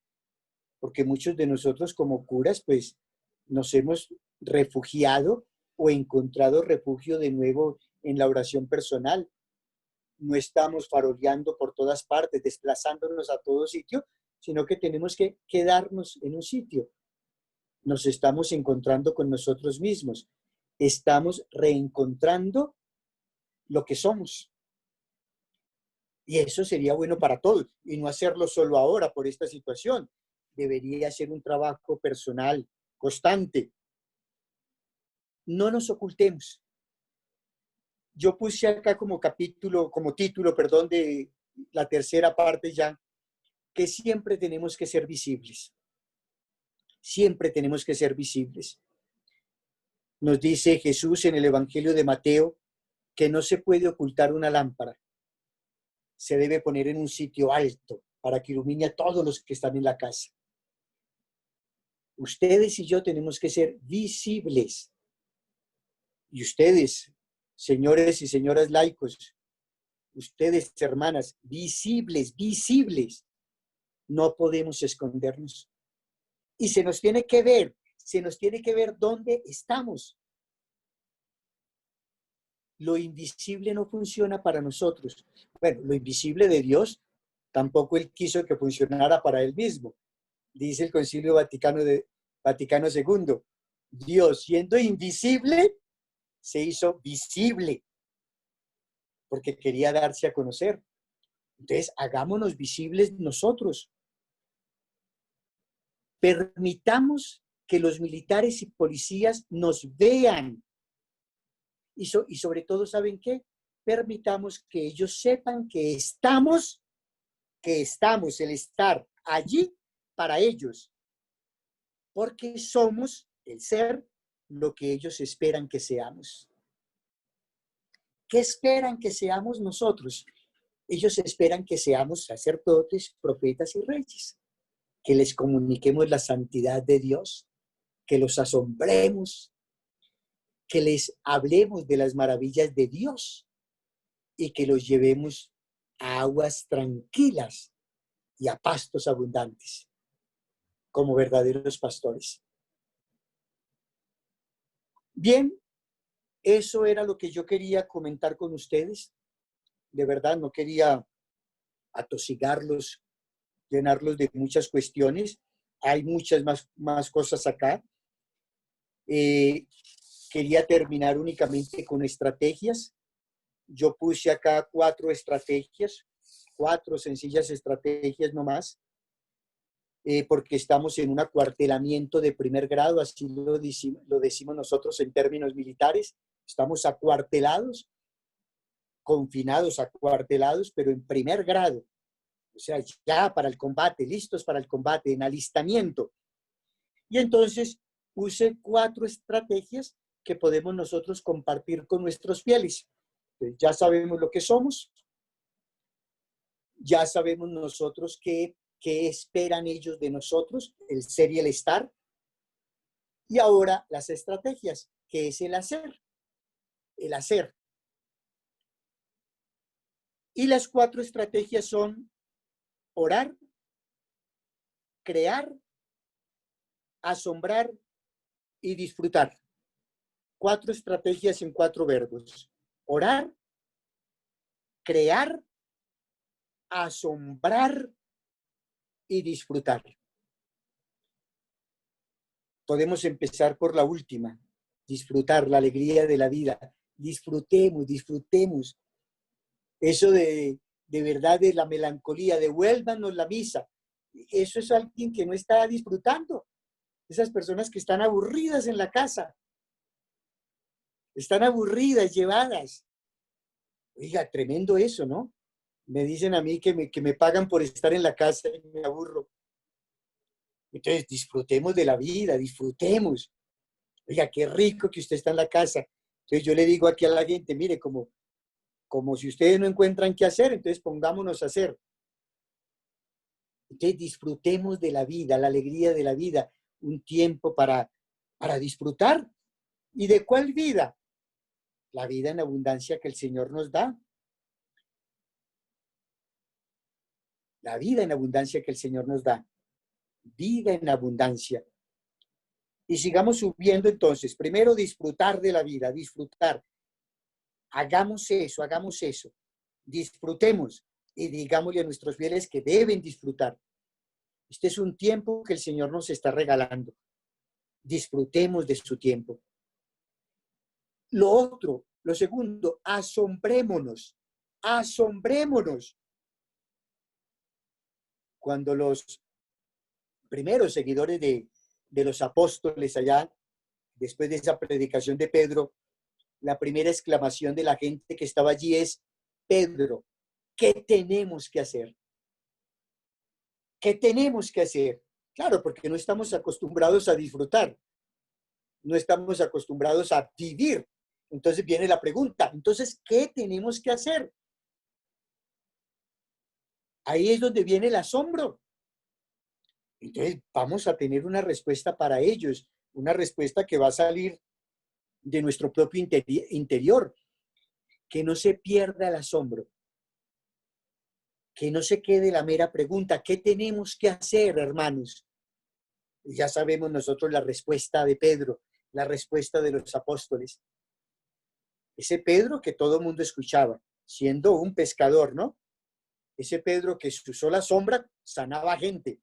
porque muchos de nosotros como curas, pues nos hemos refugiado o encontrado refugio de nuevo en la oración personal. No estamos faroleando por todas partes, desplazándonos a todo sitio, sino que tenemos que quedarnos en un sitio. Nos estamos encontrando con nosotros mismos. Estamos reencontrando lo que somos. Y eso sería bueno para todos, y no hacerlo solo ahora por esta situación. Debería ser un trabajo personal, constante. No nos ocultemos. Yo puse acá como título, de la tercera parte ya, que siempre tenemos que ser visibles. Siempre tenemos que ser visibles. Nos dice Jesús en el Evangelio de Mateo que no se puede ocultar una lámpara. Se debe poner en un sitio alto para que ilumine a todos los que están en la casa. Ustedes y yo tenemos que ser visibles. Y ustedes, señores y señoras laicos, ustedes, hermanas, visibles, visibles. No podemos escondernos. Y se nos tiene que ver dónde estamos. Lo invisible no funciona para nosotros. Bueno, lo invisible de Dios Tampoco él quiso que funcionara para él mismo. Dice el Concilio Vaticano II, Dios, siendo invisible, se hizo visible, porque quería darse a conocer. Entonces, hagámonos visibles nosotros. Permitamos que los militares y policías nos vean. Y sobre todo, ¿saben qué? Permitamos que ellos sepan que estamos, el estar allí para ellos, porque somos el ser lo que ellos esperan que seamos. ¿Qué esperan que seamos nosotros? Ellos esperan que seamos sacerdotes, profetas y reyes, que les comuniquemos la santidad de Dios, que los asombremos, que les hablemos de las maravillas de Dios y que los llevemos a aguas tranquilas y a pastos abundantes, como verdaderos pastores. Bien, eso era lo que yo quería comentar con ustedes. De verdad, no quería atosigarlos, llenarlos de muchas cuestiones. Hay muchas más cosas acá. Quería terminar únicamente con estrategias. Yo puse acá 4 estrategias, 4 sencillas estrategias nomás, porque estamos en un acuartelamiento de primer grado, así lo decimos nosotros en términos militares. Estamos acuartelados, confinados, acuartelados, pero en primer grado. O sea, ya para el combate, listos para el combate, en alistamiento. Y entonces puse 4 estrategias que podemos nosotros compartir con nuestros fieles. Entonces, ya sabemos lo que somos, ya sabemos nosotros qué esperan ellos de nosotros, el ser y el estar. Y ahora las estrategias, que es el hacer. El hacer. Y las 4 estrategias son orar, crear, asombrar y disfrutar. 4 estrategias en 4 verbos. Orar, crear, asombrar y disfrutar. Podemos empezar por la última, disfrutar la alegría de la vida. Disfrutemos. Eso de verdad de la melancolía, devuélvanos la misa. Eso es alguien que no está disfrutando. Esas personas que están aburridas en la casa. Están aburridas, llevadas. Oiga, tremendo eso, ¿no? Me dicen a mí que me pagan por estar en la casa y me aburro. Entonces, disfrutemos de la vida, disfrutemos. Oiga, qué rico que usted está en la casa. Entonces, yo le digo aquí a la gente, mire, como si ustedes no encuentran qué hacer, entonces pongámonos a hacer. Entonces, disfrutemos de la vida, la alegría de la vida, un tiempo para disfrutar. ¿Y de cuál vida? La vida en abundancia que el Señor nos da. La vida en abundancia que el Señor nos da. Vida en abundancia. Y sigamos subiendo entonces. Primero, disfrutar de la vida, disfrutar. Hagamos eso. Disfrutemos y digámosle a nuestros fieles que deben disfrutar. Este es un tiempo que el Señor nos está regalando. Disfrutemos de su tiempo. Lo segundo, asombrémonos. Cuando los primeros seguidores de los apóstoles allá, después de esa predicación de Pedro, la primera exclamación de la gente que estaba allí es: Pedro, ¿qué tenemos que hacer? ¿Qué tenemos que hacer? Claro, porque no estamos acostumbrados a disfrutar, no estamos acostumbrados a vivir. Entonces viene la pregunta, entonces, ¿qué tenemos que hacer? Ahí es donde viene el asombro. Entonces vamos a tener una respuesta para ellos, una respuesta que va a salir de nuestro propio interior. Que no se pierda el asombro. Que no se quede la mera pregunta, ¿qué tenemos que hacer, hermanos? Y ya sabemos nosotros la respuesta de Pedro, la respuesta de los apóstoles. Ese Pedro que todo el mundo escuchaba, siendo un pescador, ¿no? Ese Pedro que su sola sombra sanaba gente.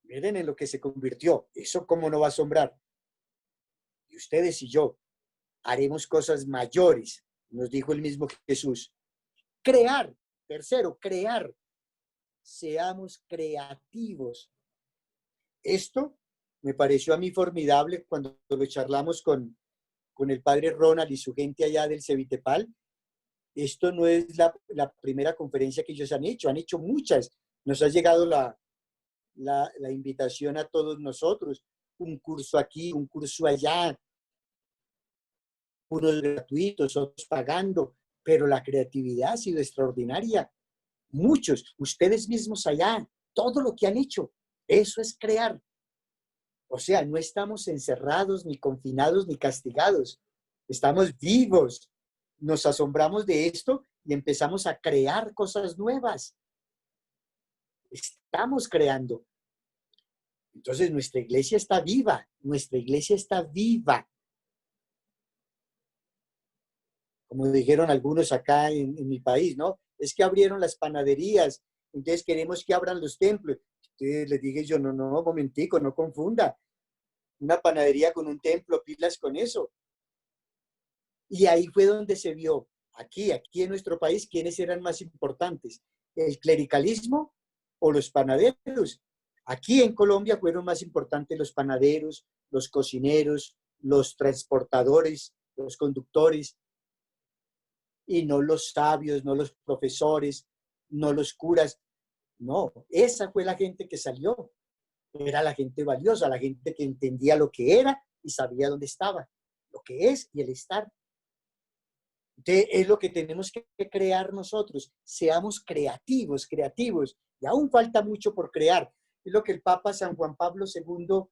Miren en lo que se convirtió. Eso cómo no va a asombrar. Y ustedes y yo haremos cosas mayores, nos dijo el mismo Jesús. Crear. Tercero, crear. Seamos creativos. Esto me pareció a mí formidable cuando lo charlamos con el padre Ronald y su gente allá del Cevitepal. Esto no es la primera conferencia que ellos han hecho muchas. Nos ha llegado la invitación a todos nosotros, un curso aquí, un curso allá, unos gratuitos, otros pagando, pero la creatividad ha sido extraordinaria. Muchos, ustedes mismos allá, todo lo que han hecho, eso es crear. O sea, no estamos encerrados, ni confinados, ni castigados. Estamos vivos. Nos asombramos de esto y empezamos a crear cosas nuevas. Estamos creando. Entonces, nuestra iglesia está viva. Nuestra iglesia está viva. Como dijeron algunos acá en mi país, ¿no? Es que abrieron las panaderías, entonces queremos que abran los templos. Entonces les dije yo, no, momentico, no confunda. Una panadería con un templo, pilas con eso. Y ahí fue donde se vio, aquí en nuestro país, quiénes eran más importantes, el clericalismo o los panaderos. Aquí en Colombia fueron más importantes los panaderos, los cocineros, los transportadores, los conductores, y no los sabios, no los profesores, no los curas. No, esa fue la gente que salió. Era la gente valiosa, la gente que entendía lo que era y sabía dónde estaba, lo que es y el estar. Entonces, es lo que tenemos que crear nosotros. Seamos creativos. Y aún falta mucho por crear. Es lo que el Papa San Juan Pablo II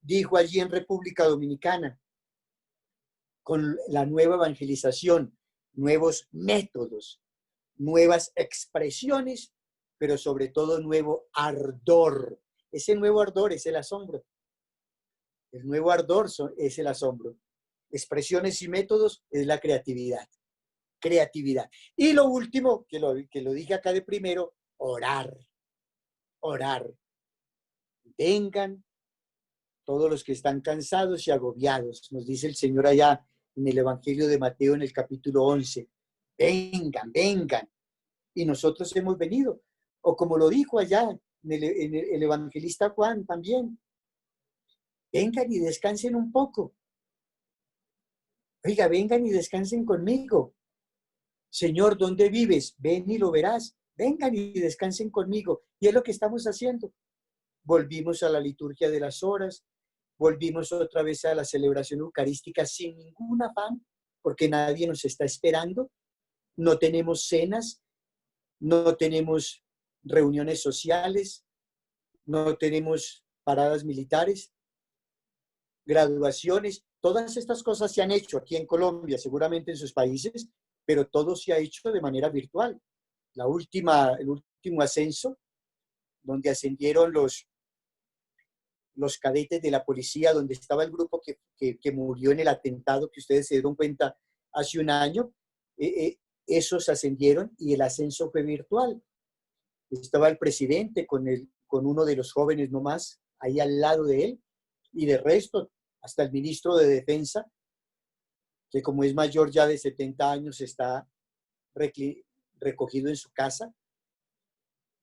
dijo allí en República Dominicana, con la nueva evangelización, nuevos métodos, nuevas expresiones, pero sobre todo nuevo ardor. Ese nuevo ardor es el asombro. El nuevo ardor es el asombro. Expresiones y métodos es la creatividad. Creatividad. Y lo último, que lo dije acá de primero, orar. Orar. Vengan todos los que están cansados y agobiados, nos dice el Señor allá en el Evangelio de Mateo en el capítulo 11. Vengan. Y nosotros hemos venido. O como lo dijo allá en el evangelista Juan también. Vengan y descansen un poco. Oiga, vengan y descansen conmigo. Señor, ¿dónde vives? Ven y lo verás. Vengan y descansen conmigo. Y es lo que estamos haciendo. Volvimos a la liturgia de las horas, volvimos otra vez a la celebración eucarística sin ningún afán, porque nadie nos está esperando. No tenemos cenas, no tenemos reuniones sociales, no tenemos paradas militares, graduaciones. Todas estas cosas se han hecho aquí en Colombia, seguramente en sus países, pero todo se ha hecho de manera virtual. El último ascenso, donde ascendieron los cadetes de la policía, donde estaba el grupo que murió en el atentado que ustedes se dieron cuenta hace un año, esos ascendieron y el ascenso fue virtual. Estaba el presidente con uno de los jóvenes nomás, ahí al lado de él, y de resto, hasta el ministro de Defensa, que como es mayor ya de 70 años, está recogido en su casa.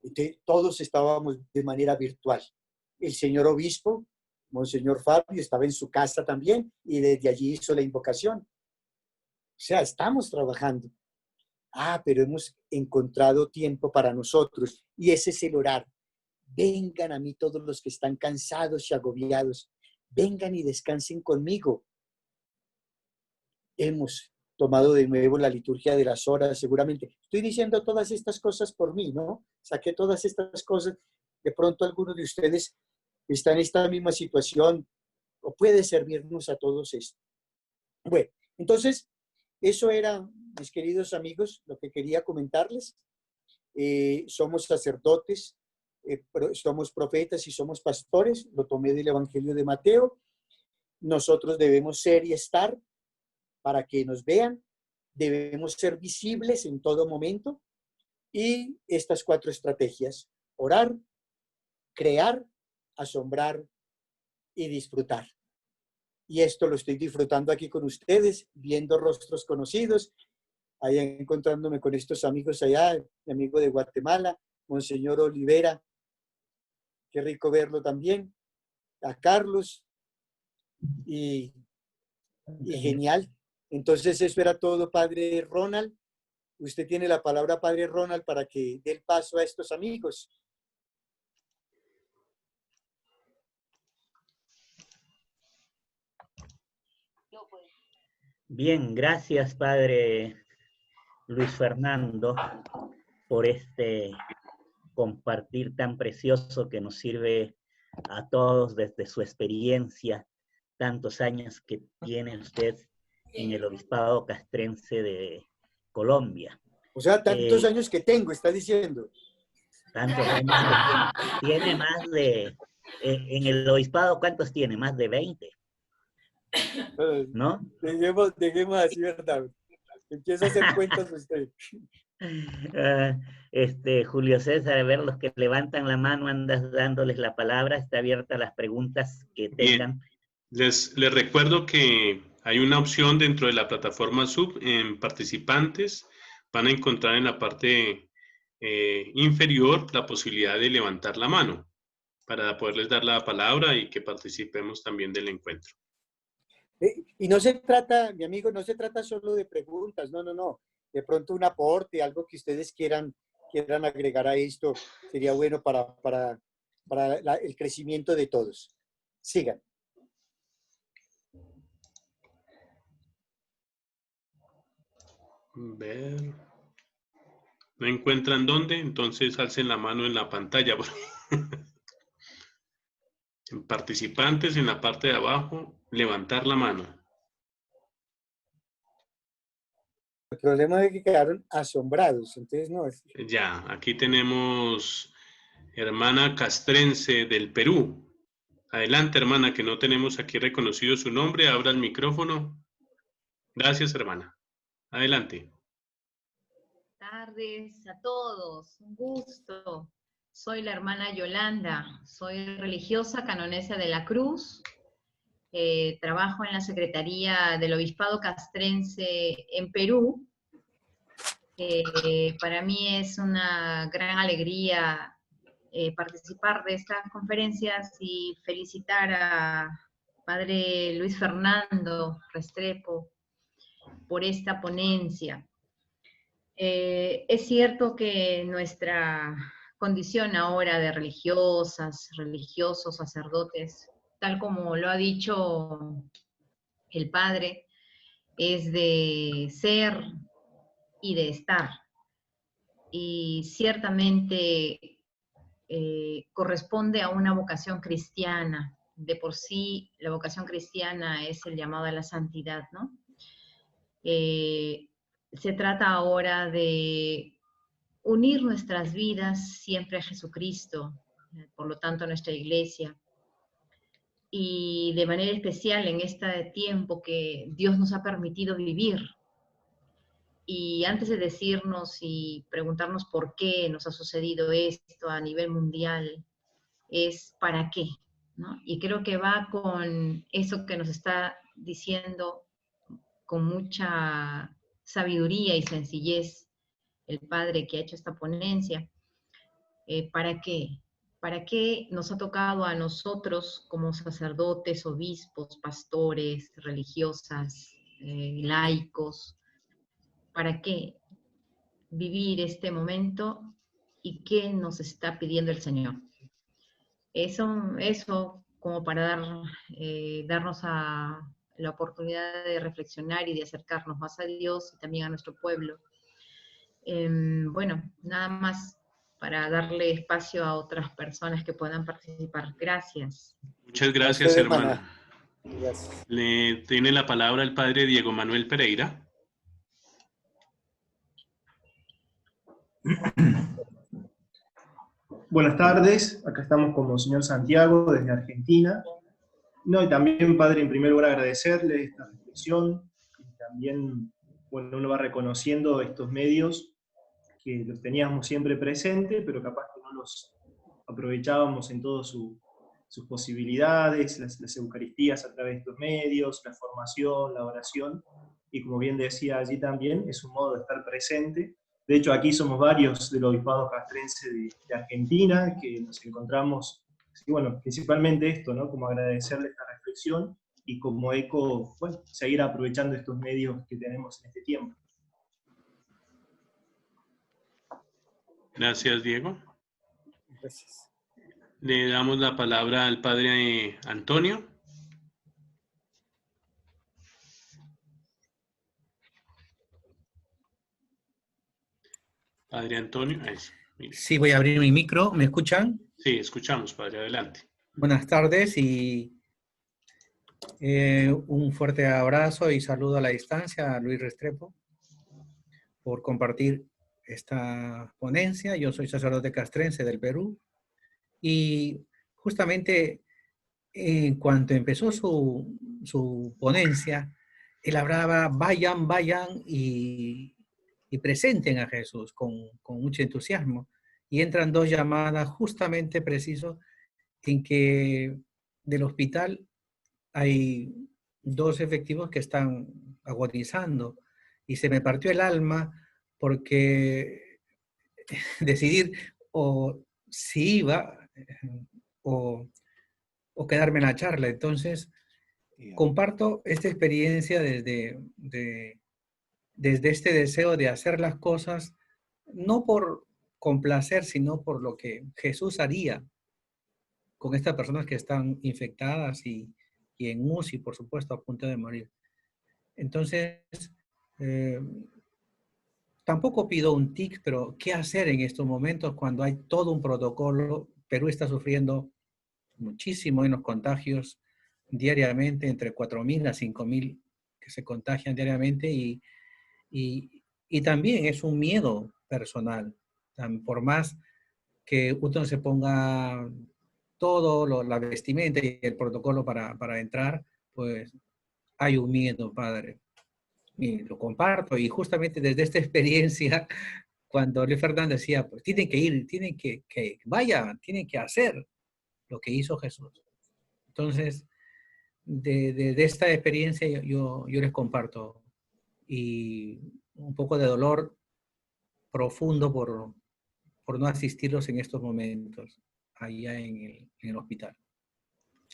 Entonces, todos estábamos de manera virtual. El señor obispo, Monseñor Fabio, estaba en su casa también y desde allí hizo la invocación. O sea, estamos trabajando. Pero hemos encontrado tiempo para nosotros y ese es el orar. Vengan a mí todos los que están cansados y agobiados. Vengan y descansen conmigo. Hemos tomado de nuevo la liturgia de las horas, seguramente. Estoy diciendo todas estas cosas por mí, ¿no? Saqué todas estas cosas. De pronto algunos de ustedes están en esta misma situación o puede servirnos a todos esto. Bueno, entonces, eso era, mis queridos amigos, lo que quería comentarles. Somos sacerdotes, somos profetas y somos pastores. Lo tomé del Evangelio de Mateo. Nosotros debemos ser y estar para que nos vean. Debemos ser visibles en todo momento. y estas 4 estrategias: orar, crear, asombrar y disfrutar. Y esto lo estoy disfrutando aquí con ustedes, viendo rostros conocidos, allá encontrándome con estos amigos allá, mi amigo de Guatemala, Monseñor Olivera, qué rico verlo también, a Carlos, y genial. Entonces eso era todo, Padre Ronald. Usted tiene la palabra, Padre Ronald, para que dé el paso a estos amigos. Bien, gracias, Padre Luis Fernando, por este compartir tan precioso que nos sirve a todos desde su experiencia, tantos años que tiene usted en el Obispado Castrense de Colombia. O sea, tantos años que tengo, está diciendo. Tantos años que tiene más de... en el Obispado, ¿cuántos tiene? Más de 20. ¿No? Dejemos así, ¿verdad? Empieza a hacer cuentas usted. Julio César, a ver, los que levantan la mano, andas dándoles la palabra, está abierta a las preguntas que tengan. Bien. Les recuerdo que hay una opción dentro de la plataforma Zoom en participantes. Van a encontrar en la parte inferior la posibilidad de levantar la mano para poderles dar la palabra y que participemos también del encuentro. Y no se trata, mi amigo, no se trata solo de preguntas, no. De pronto un aporte, algo que ustedes quieran agregar a esto, sería bueno para el crecimiento de todos. Sigan. Ver. ¿No encuentran dónde? Entonces alcen la mano en la pantalla. En participantes, en la parte de abajo, levantar la mano. El problema es que quedaron asombrados, entonces no. Ya, aquí tenemos hermana castrense del Perú. Adelante, hermana, que no tenemos aquí reconocido su nombre. Abra el micrófono. Gracias, hermana. Adelante. Buenas tardes a todos, un gusto. Soy la hermana Yolanda, soy religiosa canonesa de la Cruz, trabajo en la Secretaría del Obispado Castrense en Perú. Para mí es una gran alegría participar de estas conferencias y felicitar a Padre Luis Fernando Restrepo por esta ponencia. Es cierto que nuestra condición ahora de religiosas, religiosos, sacerdotes, tal como lo ha dicho el Padre, es de ser y de estar. Y ciertamente corresponde a una vocación cristiana. De por sí, la vocación cristiana es el llamado a la santidad, ¿no? Se trata ahora de unir nuestras vidas siempre a Jesucristo, por lo tanto a nuestra iglesia, y de manera especial en este tiempo que Dios nos ha permitido vivir. Y antes de decirnos y preguntarnos por qué nos ha sucedido esto a nivel mundial, es para qué, ¿no? Y creo que va con eso que nos está diciendo con mucha sabiduría y sencillez el Padre que ha hecho esta ponencia. ¿Para qué? ¿Para qué nos ha tocado a nosotros como sacerdotes, obispos, pastores, religiosas, laicos? ¿Para qué vivir este momento y qué nos está pidiendo el Señor? Eso como para darnos la oportunidad de reflexionar y de acercarnos más a Dios y también a nuestro pueblo. Bueno, nada más para darle espacio a otras personas que puedan participar. Gracias. Muchas gracias, hermana. Gracias. Le tiene la palabra el padre Diego Manuel Pereira. Buenas tardes, acá estamos con Monseñor Santiago desde Argentina. No, y también, Padre, en primer lugar agradecerle esta reflexión, y también, bueno, uno va reconociendo estos medios que los teníamos siempre presentes, pero capaz que no los aprovechábamos en todas sus posibilidades, las Eucaristías a través de estos medios, la formación, la oración, y como bien decía allí también, es un modo de estar presente. De hecho, aquí somos varios del Obispado Castrense de Argentina, que nos encontramos, y bueno, principalmente esto, ¿no? Como agradecerle esta reflexión, y como eco, bueno, seguir aprovechando estos medios que tenemos en este tiempo. Gracias, Diego. Gracias. Le damos la palabra al padre Antonio. Padre Antonio, eso. Mire. Sí, voy a abrir mi micro. ¿Me escuchan? Sí, escuchamos, padre, adelante. Buenas tardes y un fuerte abrazo y saludo a la distancia a Luis Restrepo por compartir esta ponencia. Yo soy sacerdote castrense del Perú y justamente en cuanto empezó su ponencia, él hablaba, vayan, vayan y presenten a Jesús con mucho entusiasmo. Y entran dos llamadas justamente preciso en que del hospital hay dos efectivos que están agonizando y se me partió el alma porque decidir o si iba o quedarme en la charla. Entonces, comparto esta experiencia desde este deseo de hacer las cosas no por complacer, sino por lo que Jesús haría con estas personas que están infectadas y en UCI, por supuesto, a punto de morir. Entonces, eh, tampoco pido un tic, pero ¿qué hacer en estos momentos cuando hay todo un protocolo? Perú está sufriendo muchísimo en los contagios diariamente, entre 4.000 a 5.000 que se contagian diariamente y también es un miedo personal. Por más que uno se ponga todo, la vestimenta y el protocolo para entrar, pues hay un miedo, padre. Y lo comparto. Y justamente desde esta experiencia, cuando Luis Fernández decía, pues tienen que ir, tienen que vayan, tienen que hacer lo que hizo Jesús. Entonces, de esta experiencia yo les comparto. Y un poco de dolor profundo por no asistirlos en estos momentos allá en el hospital.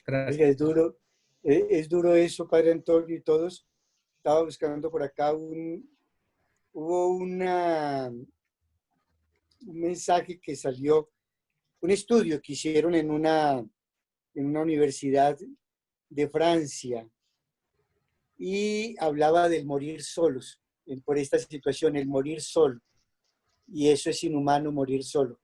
Gracias. Oiga, es duro eso, padre Antonio y todos. Estaba buscando por acá hubo un mensaje que salió, un estudio que hicieron en una universidad de Francia y hablaba del morir solos, por esta situación, el morir solo. Y eso es inhumano, morir solo.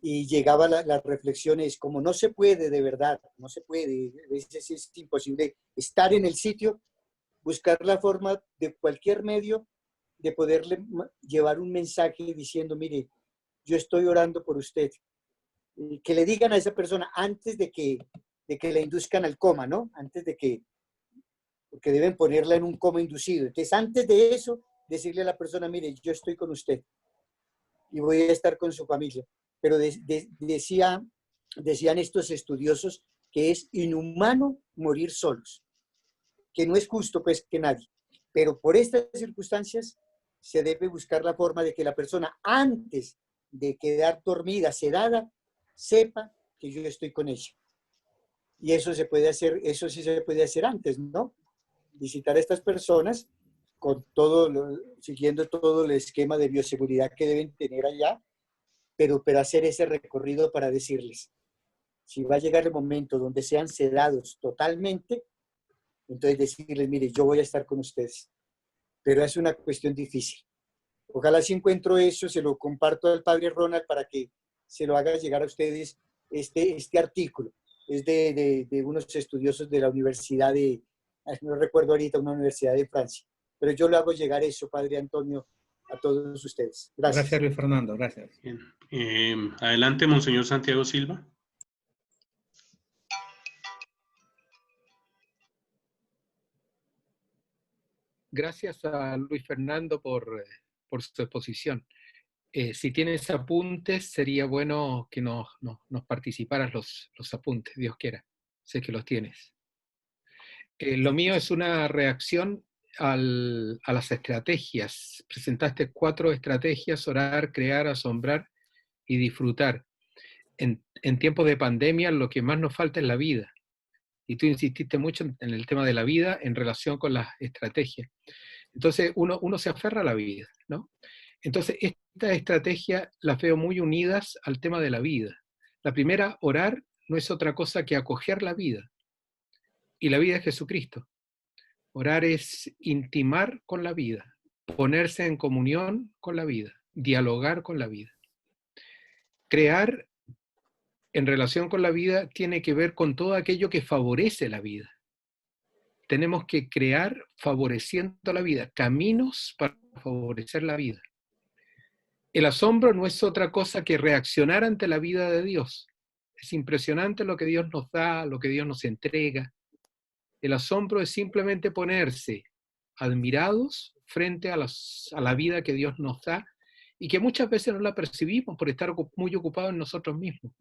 Y llegaba la reflexión, es como no se puede de verdad, no se puede, a veces es imposible estar en el sitio, buscar la forma de cualquier medio de poderle llevar un mensaje diciendo, mire, yo estoy orando por usted. Que le digan a esa persona antes de que la induzcan al coma, ¿no? Antes de que, porque deben ponerla en un coma inducido. Entonces, antes de eso, decirle a la persona, mire, yo estoy con usted y voy a estar con su familia. Pero decían estos estudiosos que es inhumano morir solos, que no es justo pues que nadie. Pero por estas circunstancias se debe buscar la forma de que la persona antes de quedar dormida, sedada, sepa que yo estoy con ella. Y eso se puede hacer, eso sí se puede hacer antes, ¿no? Visitar a estas personas con siguiendo todo el esquema de bioseguridad que deben tener allá, pero hacer ese recorrido para decirles, si va a llegar el momento donde sean sedados totalmente, entonces decirles, mire, yo voy a estar con ustedes. Pero es una cuestión difícil. Ojalá si encuentro eso, se lo comparto al padre Ronald para que se lo haga llegar a ustedes este artículo. Es de unos estudiosos de la universidad no recuerdo ahorita, una universidad de Francia. Pero yo le hago llegar eso, padre Antonio, a todos ustedes. Gracias. Gracias, Luis Fernando. Gracias. Bien. Adelante, Monseñor Santiago Silva. Gracias a Luis Fernando por por su exposición. Si tienes apuntes, sería bueno que nos participaras los apuntes, Dios quiera. Sé que los tienes. Lo mío es una reacción a las estrategias. Presentaste 4 estrategias: orar, crear, asombrar y disfrutar. En tiempos de pandemia lo que más nos falta es la vida. Y tú insististe mucho en el tema de la vida en relación con las estrategias. Entonces uno se aferra a la vida, ¿no? Entonces esta estrategia las veo muy unidas al tema de la vida. La primera, orar, no es otra cosa que acoger la vida. Y la vida es Jesucristo. Orar es intimar con la vida, ponerse en comunión con la vida, dialogar con la vida. Crear en relación con la vida tiene que ver con todo aquello que favorece la vida. Tenemos que crear favoreciendo la vida, caminos para favorecer la vida. El asombro no es otra cosa que reaccionar ante la vida de Dios. Es impresionante lo que Dios nos da, lo que Dios nos entrega. El asombro es simplemente ponerse admirados frente a la vida que Dios nos da y que muchas veces no la percibimos por estar muy ocupados en nosotros mismos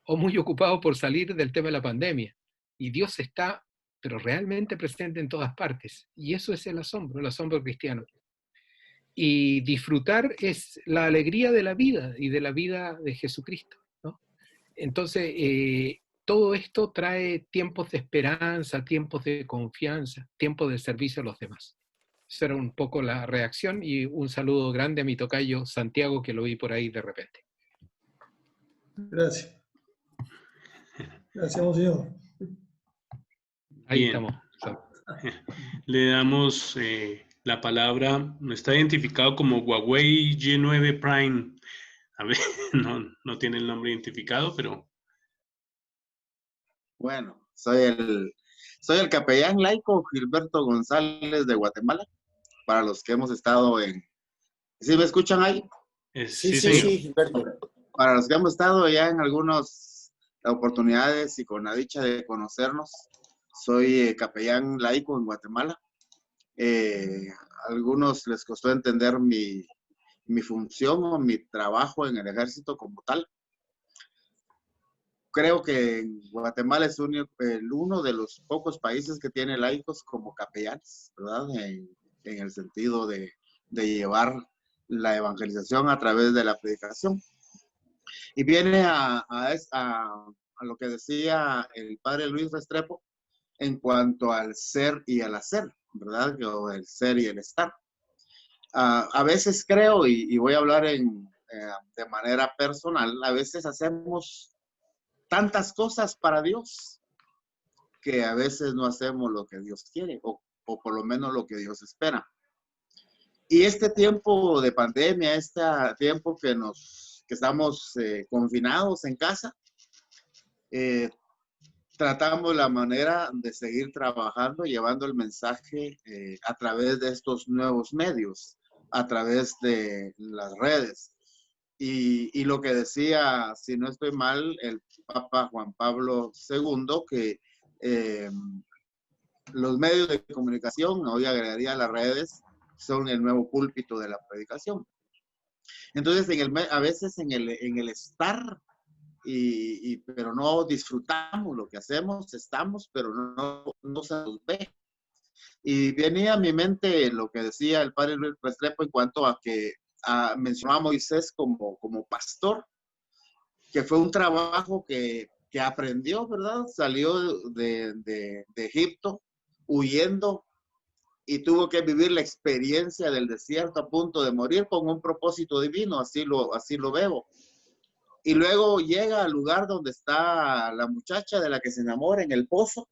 o muy ocupados por salir del tema de la pandemia. Y Dios está, pero realmente presente en todas partes. Y eso es el asombro cristiano. Y disfrutar es la alegría de la vida y de la vida de Jesucristo, ¿no? Entonces, todo esto trae tiempos de esperanza, tiempos de confianza, tiempos de servicio a los demás. Esa era un poco la reacción, y un saludo grande a mi tocayo Santiago, que lo vi por ahí de repente. Gracias. Gracias, Monseñor. Ahí Bien. estamos. Le damos la palabra. Está identificado como Huawei G9 Prime. A ver, no tiene el nombre identificado, pero... Bueno, soy el capellán laico Gilberto González de Guatemala. Para los que hemos estado en... ¿Sí me escuchan ahí? Sí, Gilberto. Para los que hemos estado ya en algunas oportunidades y con la dicha de conocernos, soy capellán laico en Guatemala. A algunos les costó entender mi función o mi trabajo en el ejército como tal. Creo que Guatemala es uno de los pocos países que tiene laicos como capellanes, ¿verdad? En el sentido de llevar la evangelización a través de la predicación. Y viene a lo que decía el padre Luis Restrepo en cuanto al ser y al hacer, ¿verdad? O el ser y el estar. A veces creo, y voy a hablar de manera personal, a veces hacemos tantas cosas para Dios que a veces no hacemos lo que Dios quiere, o por lo menos lo que Dios espera. Y este tiempo de pandemia, este tiempo que estamos confinados en casa, tratamos la manera de seguir trabajando, llevando el mensaje a través de estos nuevos medios, a través de las redes. Y lo que decía, si no estoy mal, el Papa Juan Pablo II, que los medios de comunicación, hoy agregaría las redes, son el nuevo púlpito de la predicación. Entonces, a veces en el estar, pero no disfrutamos lo que hacemos, estamos, pero no se nos ve. Y venía a mi mente lo que decía el padre Luis Restrepo en cuanto a que mencionaba a Moisés como pastor, que fue un trabajo que aprendió, ¿verdad? Salió de Egipto huyendo y tuvo que vivir la experiencia del desierto a punto de morir con un propósito divino, así lo veo. Y luego llega al lugar donde está la muchacha de la que se enamora en el pozo,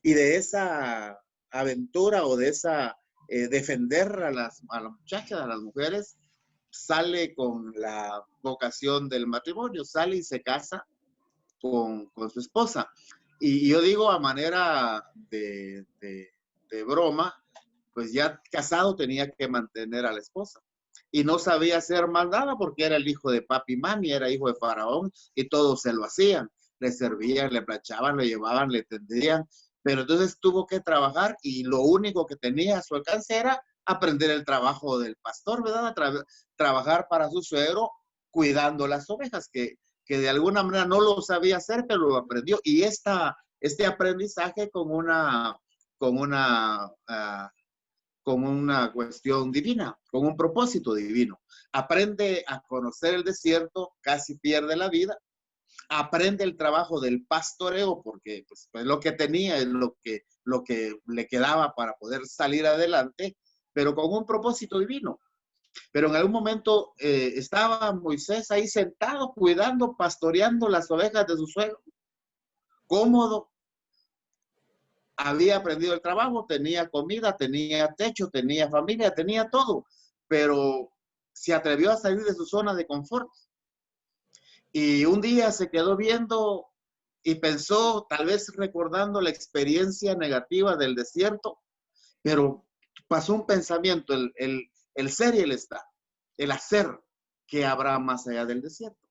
y de esa aventura o de esa defender a las muchachas, a las mujeres, sale con la vocación del matrimonio, sale y se casa con su esposa. Y yo digo a manera de broma, pues ya casado tenía que mantener a la esposa. Y no sabía hacer más nada porque era el hijo de papi y mami, era hijo de faraón y todos se lo hacían. Le servían, le planchaban, le llevaban, le tendrían. Pero entonces tuvo que trabajar y lo único que tenía a su alcance era aprender el trabajo del pastor, ¿verdad? Trabajar para su suegro cuidando las ovejas, que de alguna manera no lo sabía hacer, pero lo aprendió. Y este aprendizaje con una cuestión divina, con un propósito divino. Aprende a conocer el desierto, casi pierde la vida. Aprende el trabajo del pastoreo, porque pues lo que tenía es lo que le quedaba para poder salir adelante, pero con un propósito divino. Pero en algún momento estaba Moisés ahí sentado, cuidando, pastoreando las ovejas de su suegro, cómodo. Había aprendido el trabajo, tenía comida, tenía techo, tenía familia, tenía todo, pero se atrevió a salir de su zona de confort. Y un día se quedó viendo y pensó, tal vez recordando la experiencia negativa del desierto, pero pasó un pensamiento, el ser y el estar, el hacer, que habrá más allá del desierto.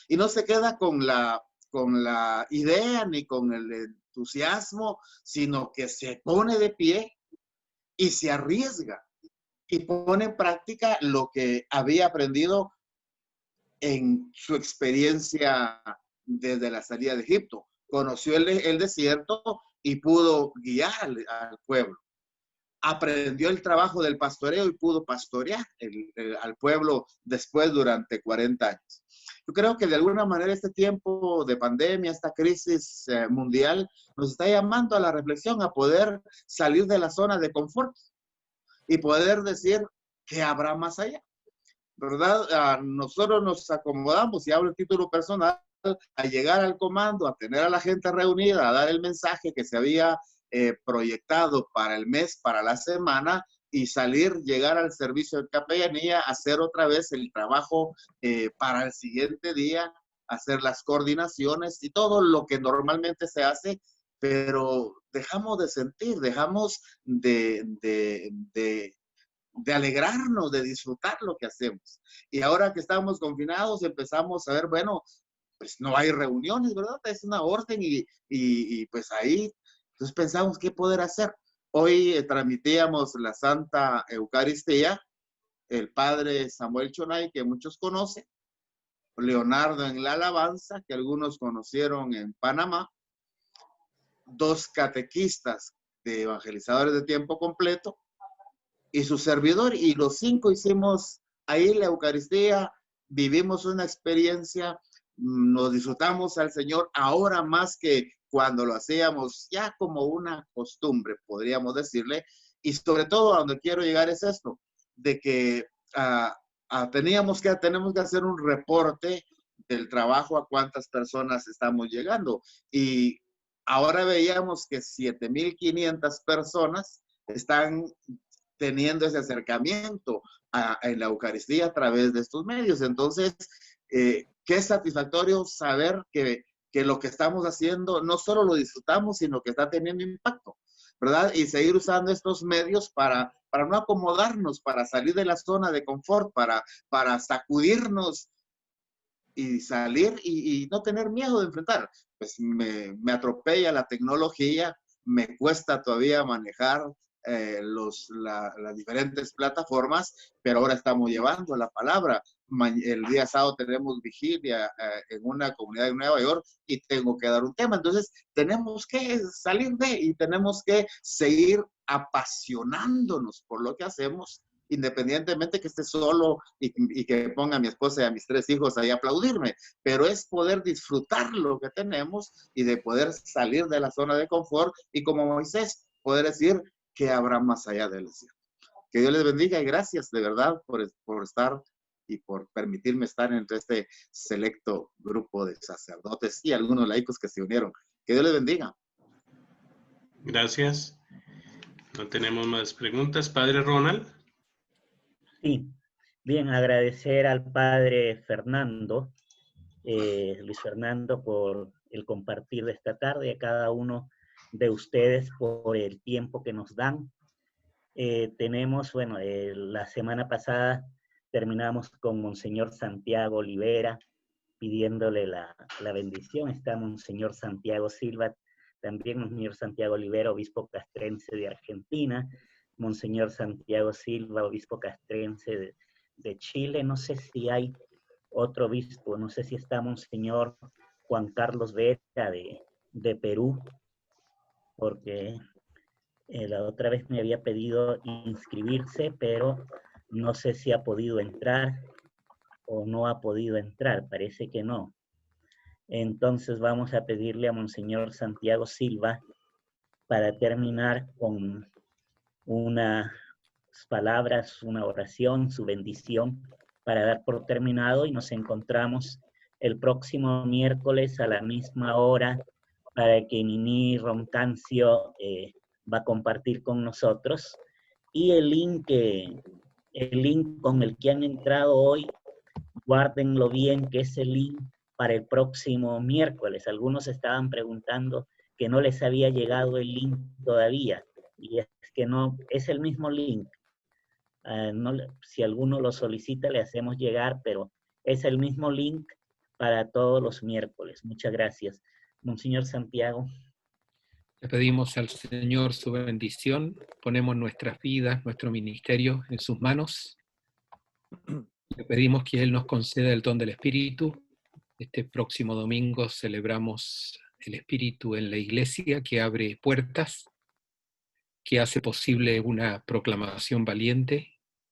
Y no se queda con la idea ni con el entusiasmo, sino que se pone de pie y se arriesga y pone en práctica lo que había aprendido en su experiencia desde la salida de Egipto. Conoció el desierto y pudo guiar al pueblo. Aprendió el trabajo del pastoreo y pudo pastorear al pueblo después durante 40 años. Yo creo que de alguna manera este tiempo de pandemia, esta crisis mundial, nos está llamando a la reflexión, a poder salir de la zona de confort y poder decir que habrá más allá, ¿verdad? Nosotros nos acomodamos, y hablo en título personal, a llegar al comando, a tener a la gente reunida, a dar el mensaje que se había proyectado para el mes, para la semana, y salir, llegar al servicio de capellanía, hacer otra vez el trabajo para el siguiente día, hacer las coordinaciones y todo lo que normalmente se hace, pero dejamos de sentir, dejamos de alegrarnos, de disfrutar lo que hacemos. Y ahora que estamos confinados, empezamos a ver, bueno, pues no hay reuniones, ¿verdad? Es una orden y pues ahí, entonces pensamos qué poder hacer. Hoy transmitíamos la Santa Eucaristía, el padre Samuel Chonay, que muchos conocen, Leonardo en la alabanza, que algunos conocieron en Panamá, 2 catequistas de evangelizadores de tiempo completo, y su servidor, y los 5 hicimos ahí la Eucaristía, vivimos una experiencia, nos disfrutamos al Señor ahora más que cuando lo hacíamos ya como una costumbre, podríamos decirle, y sobre todo a donde quiero llegar es esto, de que tenemos que hacer un reporte del trabajo, a cuántas personas estamos llegando, y ahora veíamos que 7,500 personas están teniendo ese acercamiento en la Eucaristía a través de estos medios. Entonces, qué satisfactorio saber que lo que estamos haciendo no solo lo disfrutamos, sino que está teniendo impacto, ¿verdad? Y seguir usando estos medios para no acomodarnos, para salir de la zona de confort, para sacudirnos y salir y no tener miedo de enfrentar. Pues me atropella la tecnología, me cuesta todavía manejar las diferentes plataformas, pero ahora estamos llevando la palabra. El día sábado tenemos vigilia en una comunidad de Nueva York y tengo que dar un tema. Entonces tenemos que salir y tenemos que seguir apasionándonos por lo que hacemos, independientemente que esté solo y que ponga a mi esposa y a mis 3 hijos ahí a aplaudirme, pero es poder disfrutar lo que tenemos y de poder salir de la zona de confort y, como Moisés, poder decir que habrá más allá del desierto. Que Dios les bendiga y gracias de verdad por estar y por permitirme estar entre este selecto grupo de sacerdotes y algunos laicos que se unieron. Que Dios les bendiga. Gracias. No tenemos más preguntas. Padre Ronald. Sí, bien, agradecer al padre Fernando, Luis Fernando, por el compartir de esta tarde, y a cada uno de ustedes por el tiempo que nos dan. Tenemos, bueno, la semana pasada terminamos con Monseñor Santiago Olivera, pidiéndole la bendición. Está Monseñor Santiago Silva, también Monseñor Santiago Olivera, obispo castrense de Argentina. Monseñor Santiago Silva, obispo castrense de Chile. No sé si hay otro obispo, no sé si está Monseñor Juan Carlos Vera de Perú, porque la otra vez me había pedido inscribirse, pero no sé si ha podido entrar o no ha podido entrar, parece que no. Entonces vamos a pedirle a Monseñor Santiago Silva para terminar con unas palabras, una oración, su bendición, para dar por terminado, y nos encontramos el próximo miércoles a la misma hora para que Nini Roncancio va a compartir con nosotros. Y el link con el que han entrado hoy, guárdenlo bien, que es el link para el próximo miércoles. Algunos estaban preguntando que no les había llegado el link todavía, y es que no, es el mismo link. No, si alguno lo solicita, le hacemos llegar, pero es el mismo link para todos los miércoles. Muchas gracias. Monseñor Santiago. Le pedimos al Señor su bendición, ponemos nuestras vidas, nuestro ministerio en sus manos. Le pedimos que Él nos conceda el don del Espíritu. Este próximo domingo celebramos el Espíritu en la Iglesia, que abre puertas, que hace posible una proclamación valiente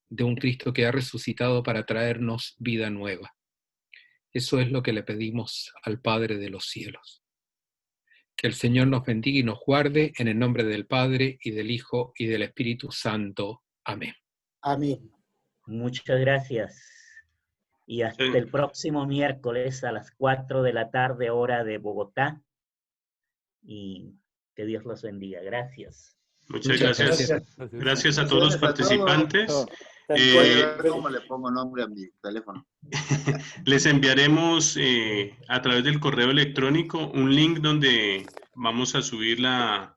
de un Cristo que ha resucitado para traernos vida nueva. Eso es lo que le pedimos al Padre de los cielos. Que el Señor nos bendiga y nos guarde, en el nombre del Padre, y del Hijo, y del Espíritu Santo. Amén. Amén. Muchas gracias. Y hasta el próximo miércoles a las 4 de la tarde, hora de Bogotá. Y que Dios los bendiga. Gracias. Muchas gracias. Gracias a todos los participantes. ¿Cómo le pongo nombre a mi teléfono? Les enviaremos a través del correo electrónico un link donde vamos a subir la